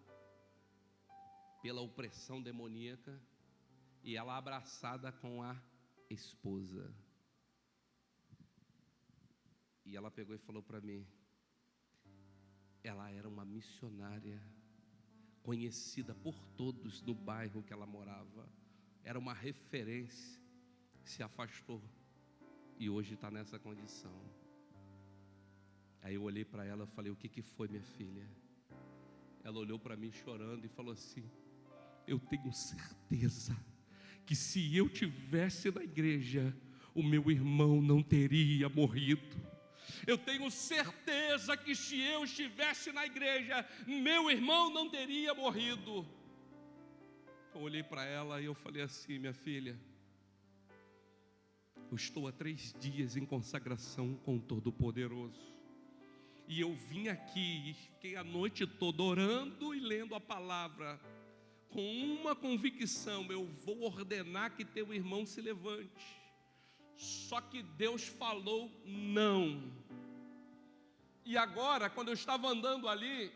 pela opressão demoníaca, e ela abraçada com a esposa. E ela pegou e falou para mim, ela era uma missionária conhecida por todos no bairro que ela morava, era uma referência, se afastou e hoje está nessa condição. Aí eu olhei para ela e falei: o que foi, minha filha? Ela olhou para mim chorando e falou assim: eu tenho certeza que se eu tivesse na igreja, o meu irmão não teria morrido. Eu tenho certeza que se eu estivesse na igreja, meu irmão não teria morrido. Eu olhei para ela e eu falei assim: minha filha, eu estou há 3 dias em consagração com o Todo-Poderoso. E eu vim aqui e fiquei a noite toda orando e lendo a palavra, com uma convicção: eu vou ordenar que teu irmão se levante. Só que Deus falou não. E agora, quando eu estava andando ali,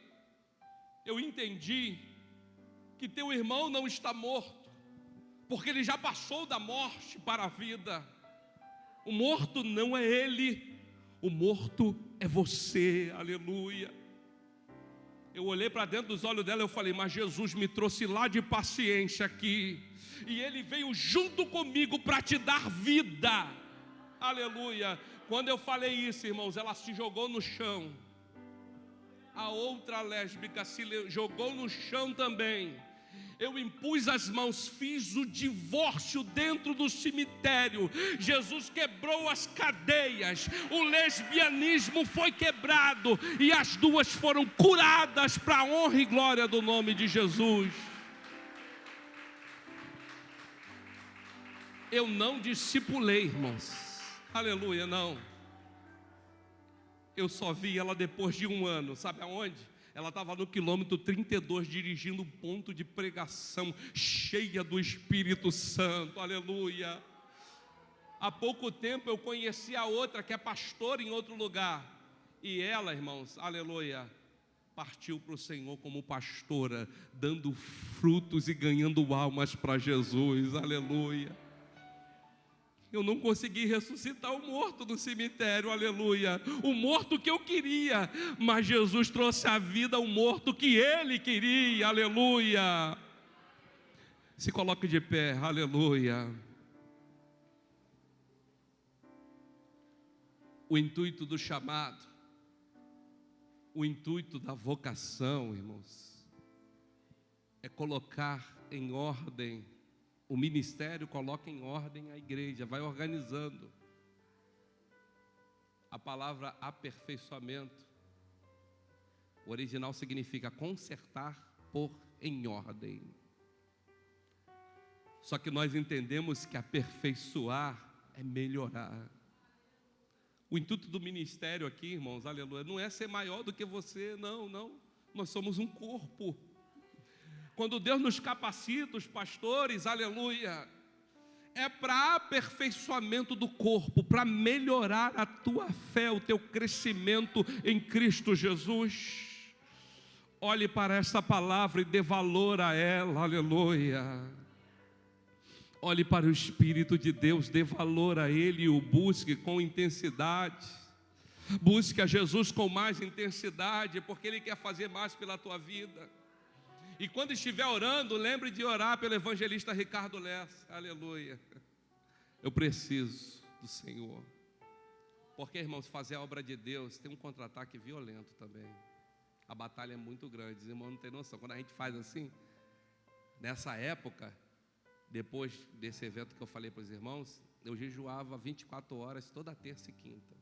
eu entendi que teu irmão não está morto, porque ele já passou da morte para a vida. O morto não é ele, o morto é você, aleluia. Eu olhei para dentro dos olhos dela e eu falei: mas Jesus me trouxe lá de paciência aqui, e Ele veio junto comigo para te dar vida, aleluia. Quando eu falei isso, irmãos, ela se jogou no chão. A outra lésbica se jogou no chão também. Eu impus as mãos, fiz o divórcio dentro do cemitério. Jesus quebrou as cadeias, o lesbianismo foi quebrado e as duas foram curadas para a honra e glória do nome de Jesus. Eu não discipulei, irmãos, aleluia, não. Eu só vi ela depois de 1 ano, sabe aonde? Ela estava no quilômetro 32, dirigindo um ponto de pregação, cheia do Espírito Santo, aleluia. Há pouco tempo eu conheci a outra, que é pastora em outro lugar, e ela, irmãos, aleluia, partiu para o Senhor como pastora, dando frutos e ganhando almas para Jesus, aleluia. Eu não consegui ressuscitar o morto no cemitério, aleluia. O morto que eu queria, mas Jesus trouxe à vida o morto que Ele queria, aleluia. Se coloque de pé, aleluia. O intuito do chamado, o intuito da vocação, irmãos, é colocar em ordem. O ministério coloca em ordem a igreja, vai organizando. A palavra aperfeiçoamento, o original significa consertar, pôr em ordem. Só que nós entendemos que aperfeiçoar é melhorar. O intuito do ministério aqui, irmãos, aleluia, não é ser maior do que você, não. Nós somos um corpo. Quando Deus nos capacita, os pastores, aleluia, é para aperfeiçoamento do corpo, para melhorar a tua fé, o teu crescimento em Cristo Jesus. Olhe para essa palavra e dê valor a ela, aleluia. Olhe para o Espírito de Deus, dê valor a Ele e o busque com intensidade. Busque a Jesus com mais intensidade, porque Ele quer fazer mais pela tua vida. E quando estiver orando, lembre de orar pelo evangelista Ricardo Lessa, aleluia. Eu preciso do Senhor. Porque, irmãos, fazer a obra de Deus tem um contra-ataque violento também. A batalha é muito grande, os irmãos não têm noção. Quando a gente faz assim, nessa época, depois desse evento que eu falei para os irmãos, eu jejuava 24 horas toda terça e quinta.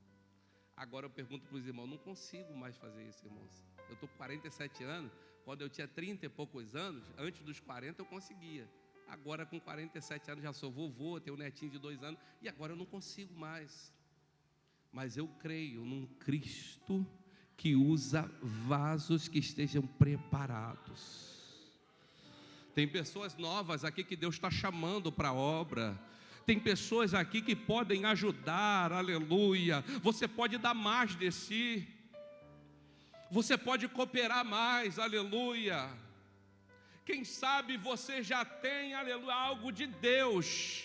Agora eu pergunto para os irmãos, não consigo mais fazer isso, irmãos. Eu estou com 47 anos, quando eu tinha 30 e poucos anos, antes dos 40 eu conseguia. Agora com 47 anos já sou vovô, tenho um netinho de 2 anos, e agora eu não consigo mais. Mas eu creio num Cristo que usa vasos que estejam preparados. Tem pessoas novas aqui que Deus está chamando para a obra. Tem pessoas aqui que podem ajudar, aleluia. Você pode dar mais de si. Você pode cooperar mais, aleluia. Quem sabe você já tem, aleluia, algo de Deus.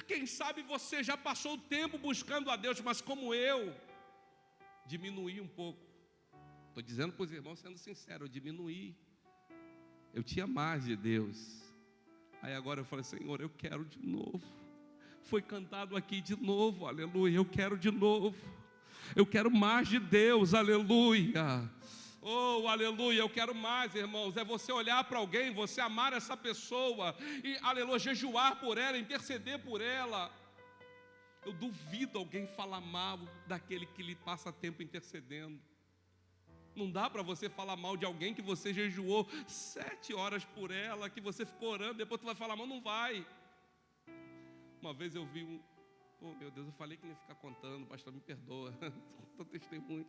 Quem sabe você já passou o tempo buscando a Deus, mas como eu, diminuí um pouco. Estou dizendo para os irmãos, sendo sincero, eu diminuí. Eu tinha mais de Deus. Aí agora eu falei, Senhor, eu quero de novo. Foi cantado aqui de novo, aleluia, eu quero de novo. Eu quero mais de Deus, aleluia. Oh, aleluia, eu quero mais, irmãos. É você olhar para alguém, você amar essa pessoa e, aleluia, jejuar por ela, interceder por ela. Eu duvido alguém falar mal daquele que lhe passa tempo intercedendo. Não dá para você falar mal de alguém que você jejuou 7 horas por ela, que você ficou orando, depois tu vai falar mal, não vai. Uma vez eu vi oh meu Deus, eu falei que não ia ficar contando, pastor, me perdoa, estou testemunho.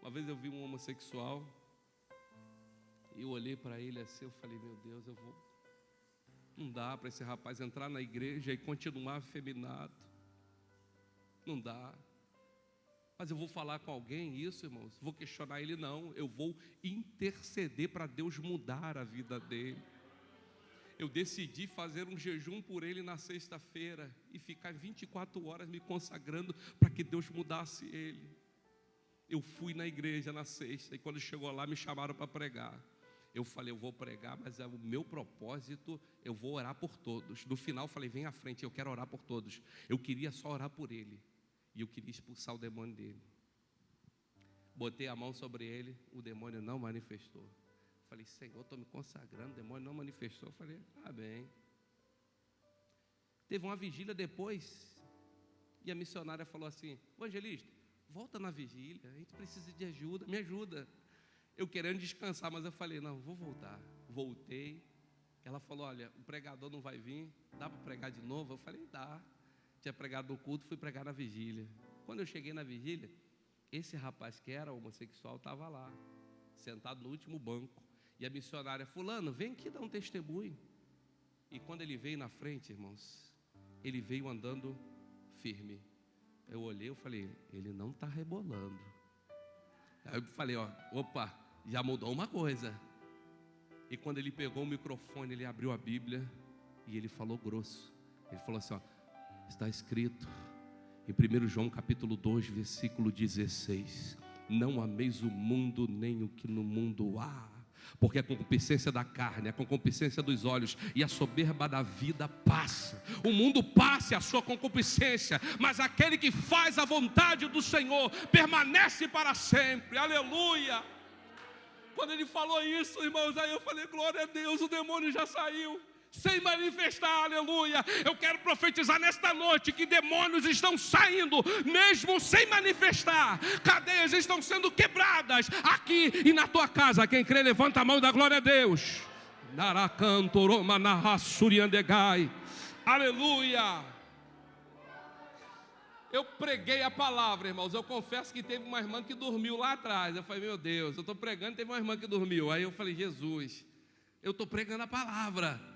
Uma vez eu vi um homossexual, e eu olhei para ele assim, eu falei, meu Deus, não dá para esse rapaz entrar na igreja e continuar afeminado, não dá. Mas eu vou falar com alguém isso, irmãos, vou questionar ele, não, eu vou interceder para Deus mudar a vida dele. Eu decidi fazer um jejum por ele na sexta-feira e ficar 24 horas me consagrando para que Deus mudasse ele. Eu fui na igreja na sexta e quando chegou lá me chamaram para pregar. Eu falei, eu vou pregar, mas é o meu propósito, eu vou orar por todos. No final eu falei, vem à frente, eu quero orar por todos. Eu queria só orar por ele e eu queria expulsar o demônio dele. Botei a mão sobre ele, o demônio não manifestou. Falei, Senhor, estou me consagrando, o demônio não manifestou. Eu falei, bem. Teve uma vigília depois, e a missionária falou assim, evangelista, volta na vigília, a gente precisa de ajuda, me ajuda. Eu querendo descansar, mas eu falei, não, vou voltar. Voltei, ela falou, olha, o pregador não vai vir, dá para pregar de novo? Eu falei, dá. Tinha pregado no culto, fui pregar na vigília. Quando eu cheguei na vigília, esse rapaz que era homossexual estava lá, sentado no último banco. E a missionária, fulano, vem aqui dar um testemunho. E quando ele veio na frente, irmãos, ele veio andando firme. Eu olhei, eu falei, ele não está rebolando. Aí eu falei, opa, já mudou uma coisa. E quando ele pegou o microfone, ele abriu a Bíblia e ele falou grosso. Ele falou assim, está escrito em 1 João capítulo 2, versículo 16. Não ameis o mundo, nem o que no mundo há. Porque a concupiscência da carne, a concupiscência dos olhos e a soberba da vida passa. O mundo passa e a sua concupiscência, mas aquele que faz a vontade do Senhor permanece para sempre. Aleluia! Quando ele falou isso, irmãos, aí eu falei, glória a Deus, o demônio já saiu. Sem manifestar, aleluia. Eu quero profetizar nesta noite que demônios estão saindo, mesmo sem manifestar. Cadeias estão sendo quebradas aqui e na tua casa. Quem crê, levanta a mão e dá glória a Deus. Aleluia. Eu preguei a palavra, irmãos. Eu confesso que teve uma irmã que dormiu lá atrás. Eu falei, meu Deus, eu estou pregando, teve uma irmã que dormiu. Aí eu falei, Jesus, eu estou pregando a palavra.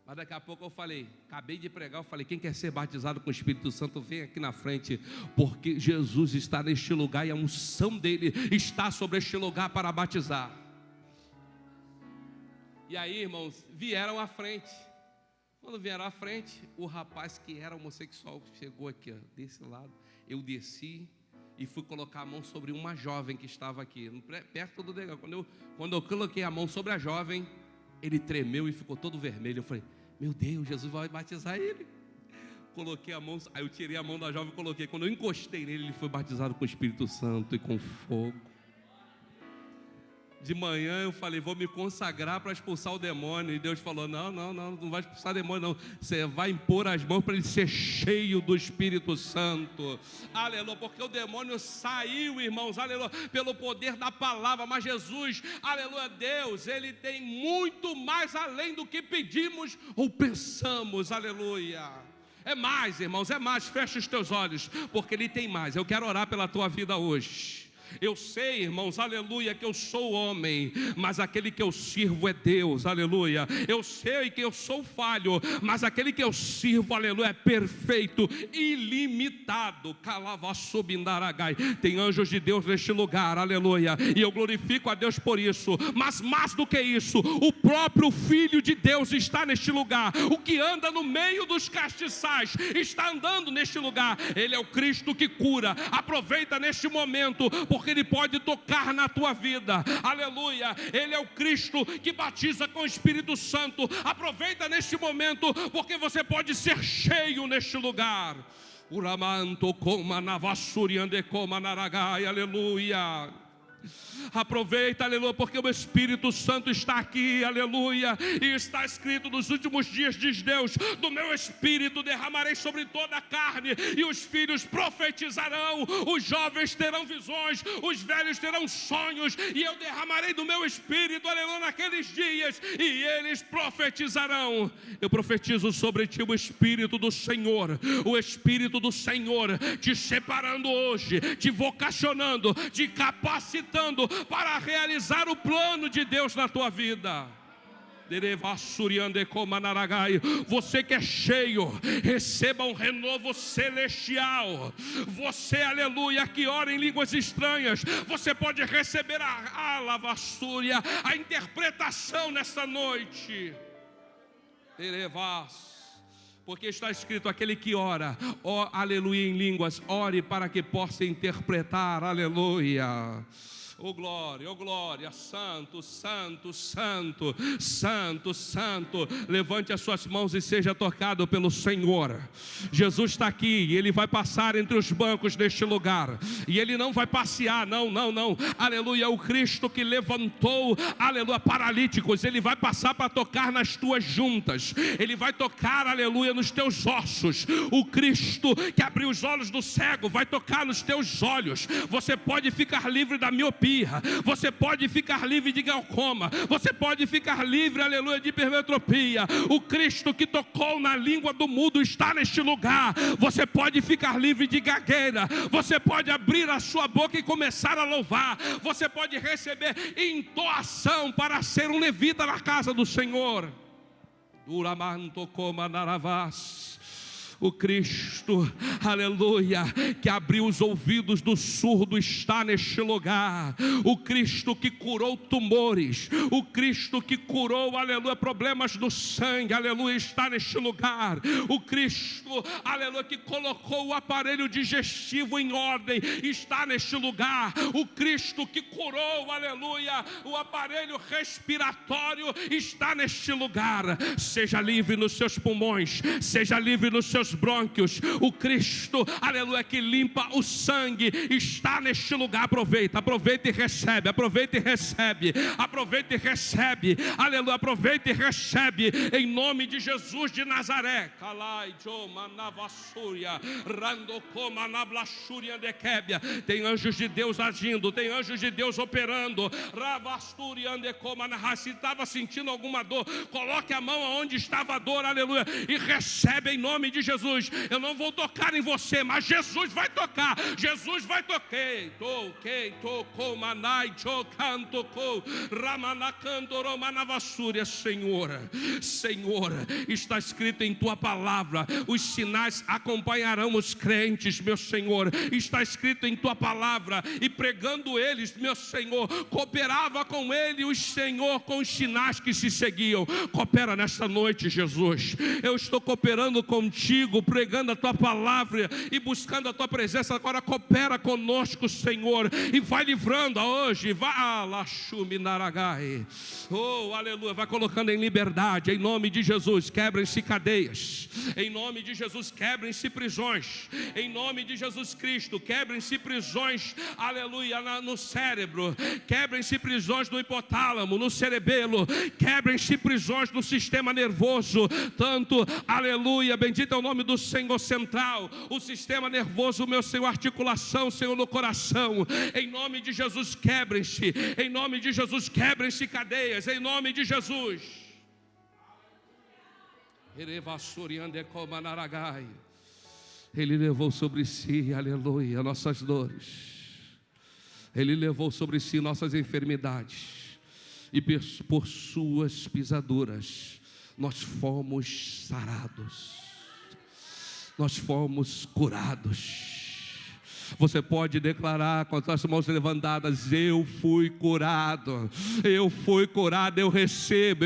Mas daqui a pouco eu falei, acabei de pregar, eu falei, quem quer ser batizado com o Espírito Santo, vem aqui na frente, porque Jesus está neste lugar e a unção dele está sobre este lugar para batizar. E aí, irmãos, vieram à frente. Quando vieram à frente, o rapaz que era homossexual chegou aqui, desse lado. Eu desci e fui colocar a mão sobre uma jovem que estava aqui, perto do negócio. Quando eu coloquei a mão sobre a jovem, ele tremeu e ficou todo vermelho. Eu falei, meu Deus, Jesus vai batizar ele. Coloquei a mão, aí eu tirei a mão da jovem e coloquei. Quando eu encostei nele, ele foi batizado com o Espírito Santo e com fogo. De manhã eu falei, vou me consagrar para expulsar o demônio. E Deus falou, não vai expulsar demônio não. Você vai impor as mãos para ele ser cheio do Espírito Santo. Aleluia, porque o demônio saiu, irmãos, aleluia, pelo poder da palavra. Mas Jesus, aleluia, Deus, Ele tem muito mais além do que pedimos ou pensamos, aleluia. É mais, irmãos, é mais. Fecha os teus olhos, porque Ele tem mais. Eu quero orar pela tua vida hoje. Eu sei, irmãos, aleluia, que eu sou homem, mas aquele que eu sirvo é Deus, aleluia. Eu sei que eu sou falho, mas aquele que eu sirvo, aleluia, é perfeito, ilimitado. Calavassubindaragai. Tem anjos de Deus neste lugar, aleluia, e eu glorifico a Deus por isso. Mas mais do que isso, o próprio Filho de Deus está neste lugar. O que anda no meio dos castiçais está andando neste lugar. Ele é o Cristo que cura. Aproveita neste momento, porque Ele pode tocar na tua vida, aleluia. Ele é o Cristo que batiza com o Espírito Santo. Aproveita neste momento, porque você pode ser cheio neste lugar. Uramanto coma na vassuriande coma naragai, aleluia. Aproveita, aleluia, porque o Espírito Santo está aqui, aleluia. E está escrito nos últimos dias, diz Deus: do meu Espírito derramarei sobre toda a carne, e os filhos profetizarão, os jovens terão visões, os velhos terão sonhos, e eu derramarei do meu Espírito, aleluia, naqueles dias, e eles profetizarão. Eu profetizo sobre ti o Espírito do Senhor, o Espírito do Senhor te separando hoje, te vocacionando, te capacitando para realizar o plano de Deus na tua vida. Você que é cheio, receba um renovo celestial. Você, aleluia, que ora em línguas estranhas, você pode receber a lavassúria, a interpretação nessa noite. Porque está escrito: aquele que ora, aleluia, em línguas, ore para que possa interpretar, aleluia. Oh glória, santo, santo, santo, santo, santo. Levante as suas mãos e seja tocado pelo Senhor. Jesus está aqui e Ele vai passar entre os bancos deste lugar. E Ele não vai passear, não. Aleluia, o Cristo que levantou, aleluia, paralíticos, Ele vai passar para tocar nas tuas juntas. Ele vai tocar, aleluia, nos teus ossos. O Cristo que abriu os olhos do cego vai tocar nos teus olhos. Você pode ficar livre da miopia. Você pode ficar livre de glaucoma. Você pode ficar livre, aleluia, de hipermetropia. O Cristo que tocou na língua do mudo está neste lugar. Você pode ficar livre de gagueira. Você pode abrir a sua boca e começar a louvar. Você pode receber entoação para ser um levita na casa do Senhor. O Cristo, aleluia, que abriu os ouvidos do surdo está neste lugar. O Cristo que curou tumores, o Cristo que curou, aleluia, problemas do sangue, aleluia, está neste lugar. O Cristo, aleluia, que colocou o aparelho digestivo em ordem, está neste lugar. O Cristo que curou, aleluia, o aparelho respiratório está neste lugar. Seja livre nos seus pulmões, seja livre nos seus brônquios. O Cristo, aleluia, que limpa o sangue está neste lugar. Aproveita e recebe, aleluia, aproveita e recebe em nome de Jesus de Nazaré. Tem anjos de Deus agindo, tem anjos de Deus operando. Se estava sentindo alguma dor, coloque a mão aonde estava a dor, aleluia, e recebe em nome de Jesus. Eu não vou tocar em você, mas Jesus vai tocar. Jesus vai tocar. Senhor, está escrito em tua palavra: os sinais acompanharão os crentes, meu Senhor. Está escrito em tua palavra, e pregando eles, meu Senhor, cooperava com ele o Senhor com os sinais que se seguiam. Coopera nesta noite, Jesus. Eu estou cooperando contigo, pregando a tua palavra e buscando a tua presença. Agora coopera conosco, Senhor, e vai livrando hoje. Oh, aleluia, vai colocando em liberdade, em nome de Jesus. Quebrem-se cadeias, em nome de Jesus. Quebrem-se prisões, em nome de Jesus Cristo. Quebrem-se prisões, aleluia, no cérebro. Quebrem-se prisões no hipotálamo, no cerebelo. Quebrem-se prisões no sistema nervoso, tanto, aleluia, bendito é o nome do Senhor, central, o sistema nervoso, meu Senhor, articulação, Senhor, no coração. Em nome de Jesus, quebrem-se. Em nome de Jesus, quebrem-se cadeias. Em nome de Jesus. Ele levou sobre si, aleluia, nossas dores. Ele levou sobre si nossas enfermidades. E por suas pisaduras nós fomos sarados. Nós fomos curados. Você pode declarar com as mãos levantadas: eu fui curado, eu fui curado, eu recebo,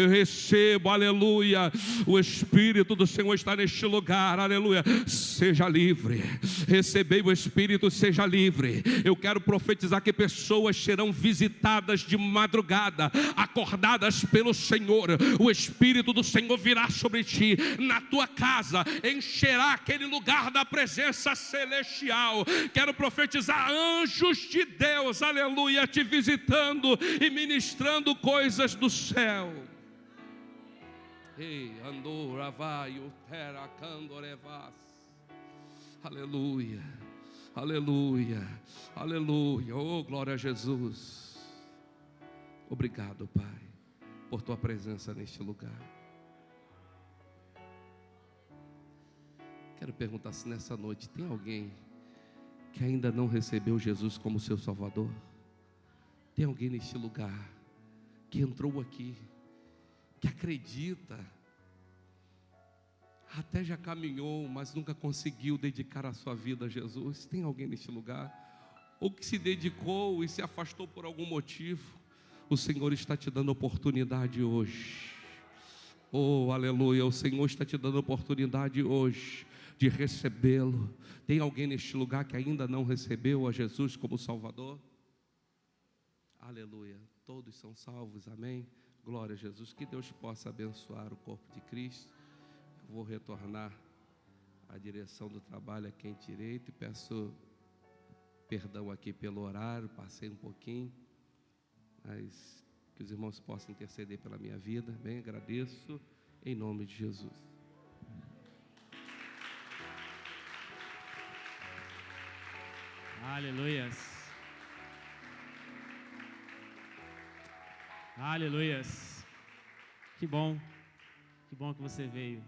aleluia. O Espírito do Senhor está neste lugar, aleluia. Seja livre, recebei o Espírito, seja livre. Eu quero profetizar que pessoas serão visitadas de madrugada, acordadas pelo Senhor. O Espírito do Senhor virá sobre ti, na tua casa, encherá aquele lugar da presença celestial. Quero profetizar anjos de Deus, aleluia, te visitando e ministrando coisas do céu. Aleluia, aleluia, aleluia. Oh, glória a Jesus. Obrigado, Pai, por tua presença neste lugar. Quero perguntar se nessa noite tem alguém que ainda não recebeu Jesus como seu Salvador. Tem alguém neste lugar que entrou aqui, que acredita, até já caminhou, mas nunca conseguiu dedicar a sua vida a Jesus? Tem alguém neste lugar? Ou que se dedicou e se afastou por algum motivo? O Senhor está te dando oportunidade hoje. Oh, aleluia, o Senhor está te dando oportunidade hoje de recebê-lo. Tem alguém neste lugar que ainda não recebeu a Jesus como Salvador? Aleluia, todos são salvos, amém? Glória a Jesus, que Deus possa abençoar o corpo de Cristo. Eu vou retornar à direção do trabalho aqui em direito e peço perdão aqui pelo horário, passei um pouquinho, mas que os irmãos possam interceder pela minha vida, bem, agradeço em nome de Jesus. Aleluias. Aleluias. Que bom que você veio.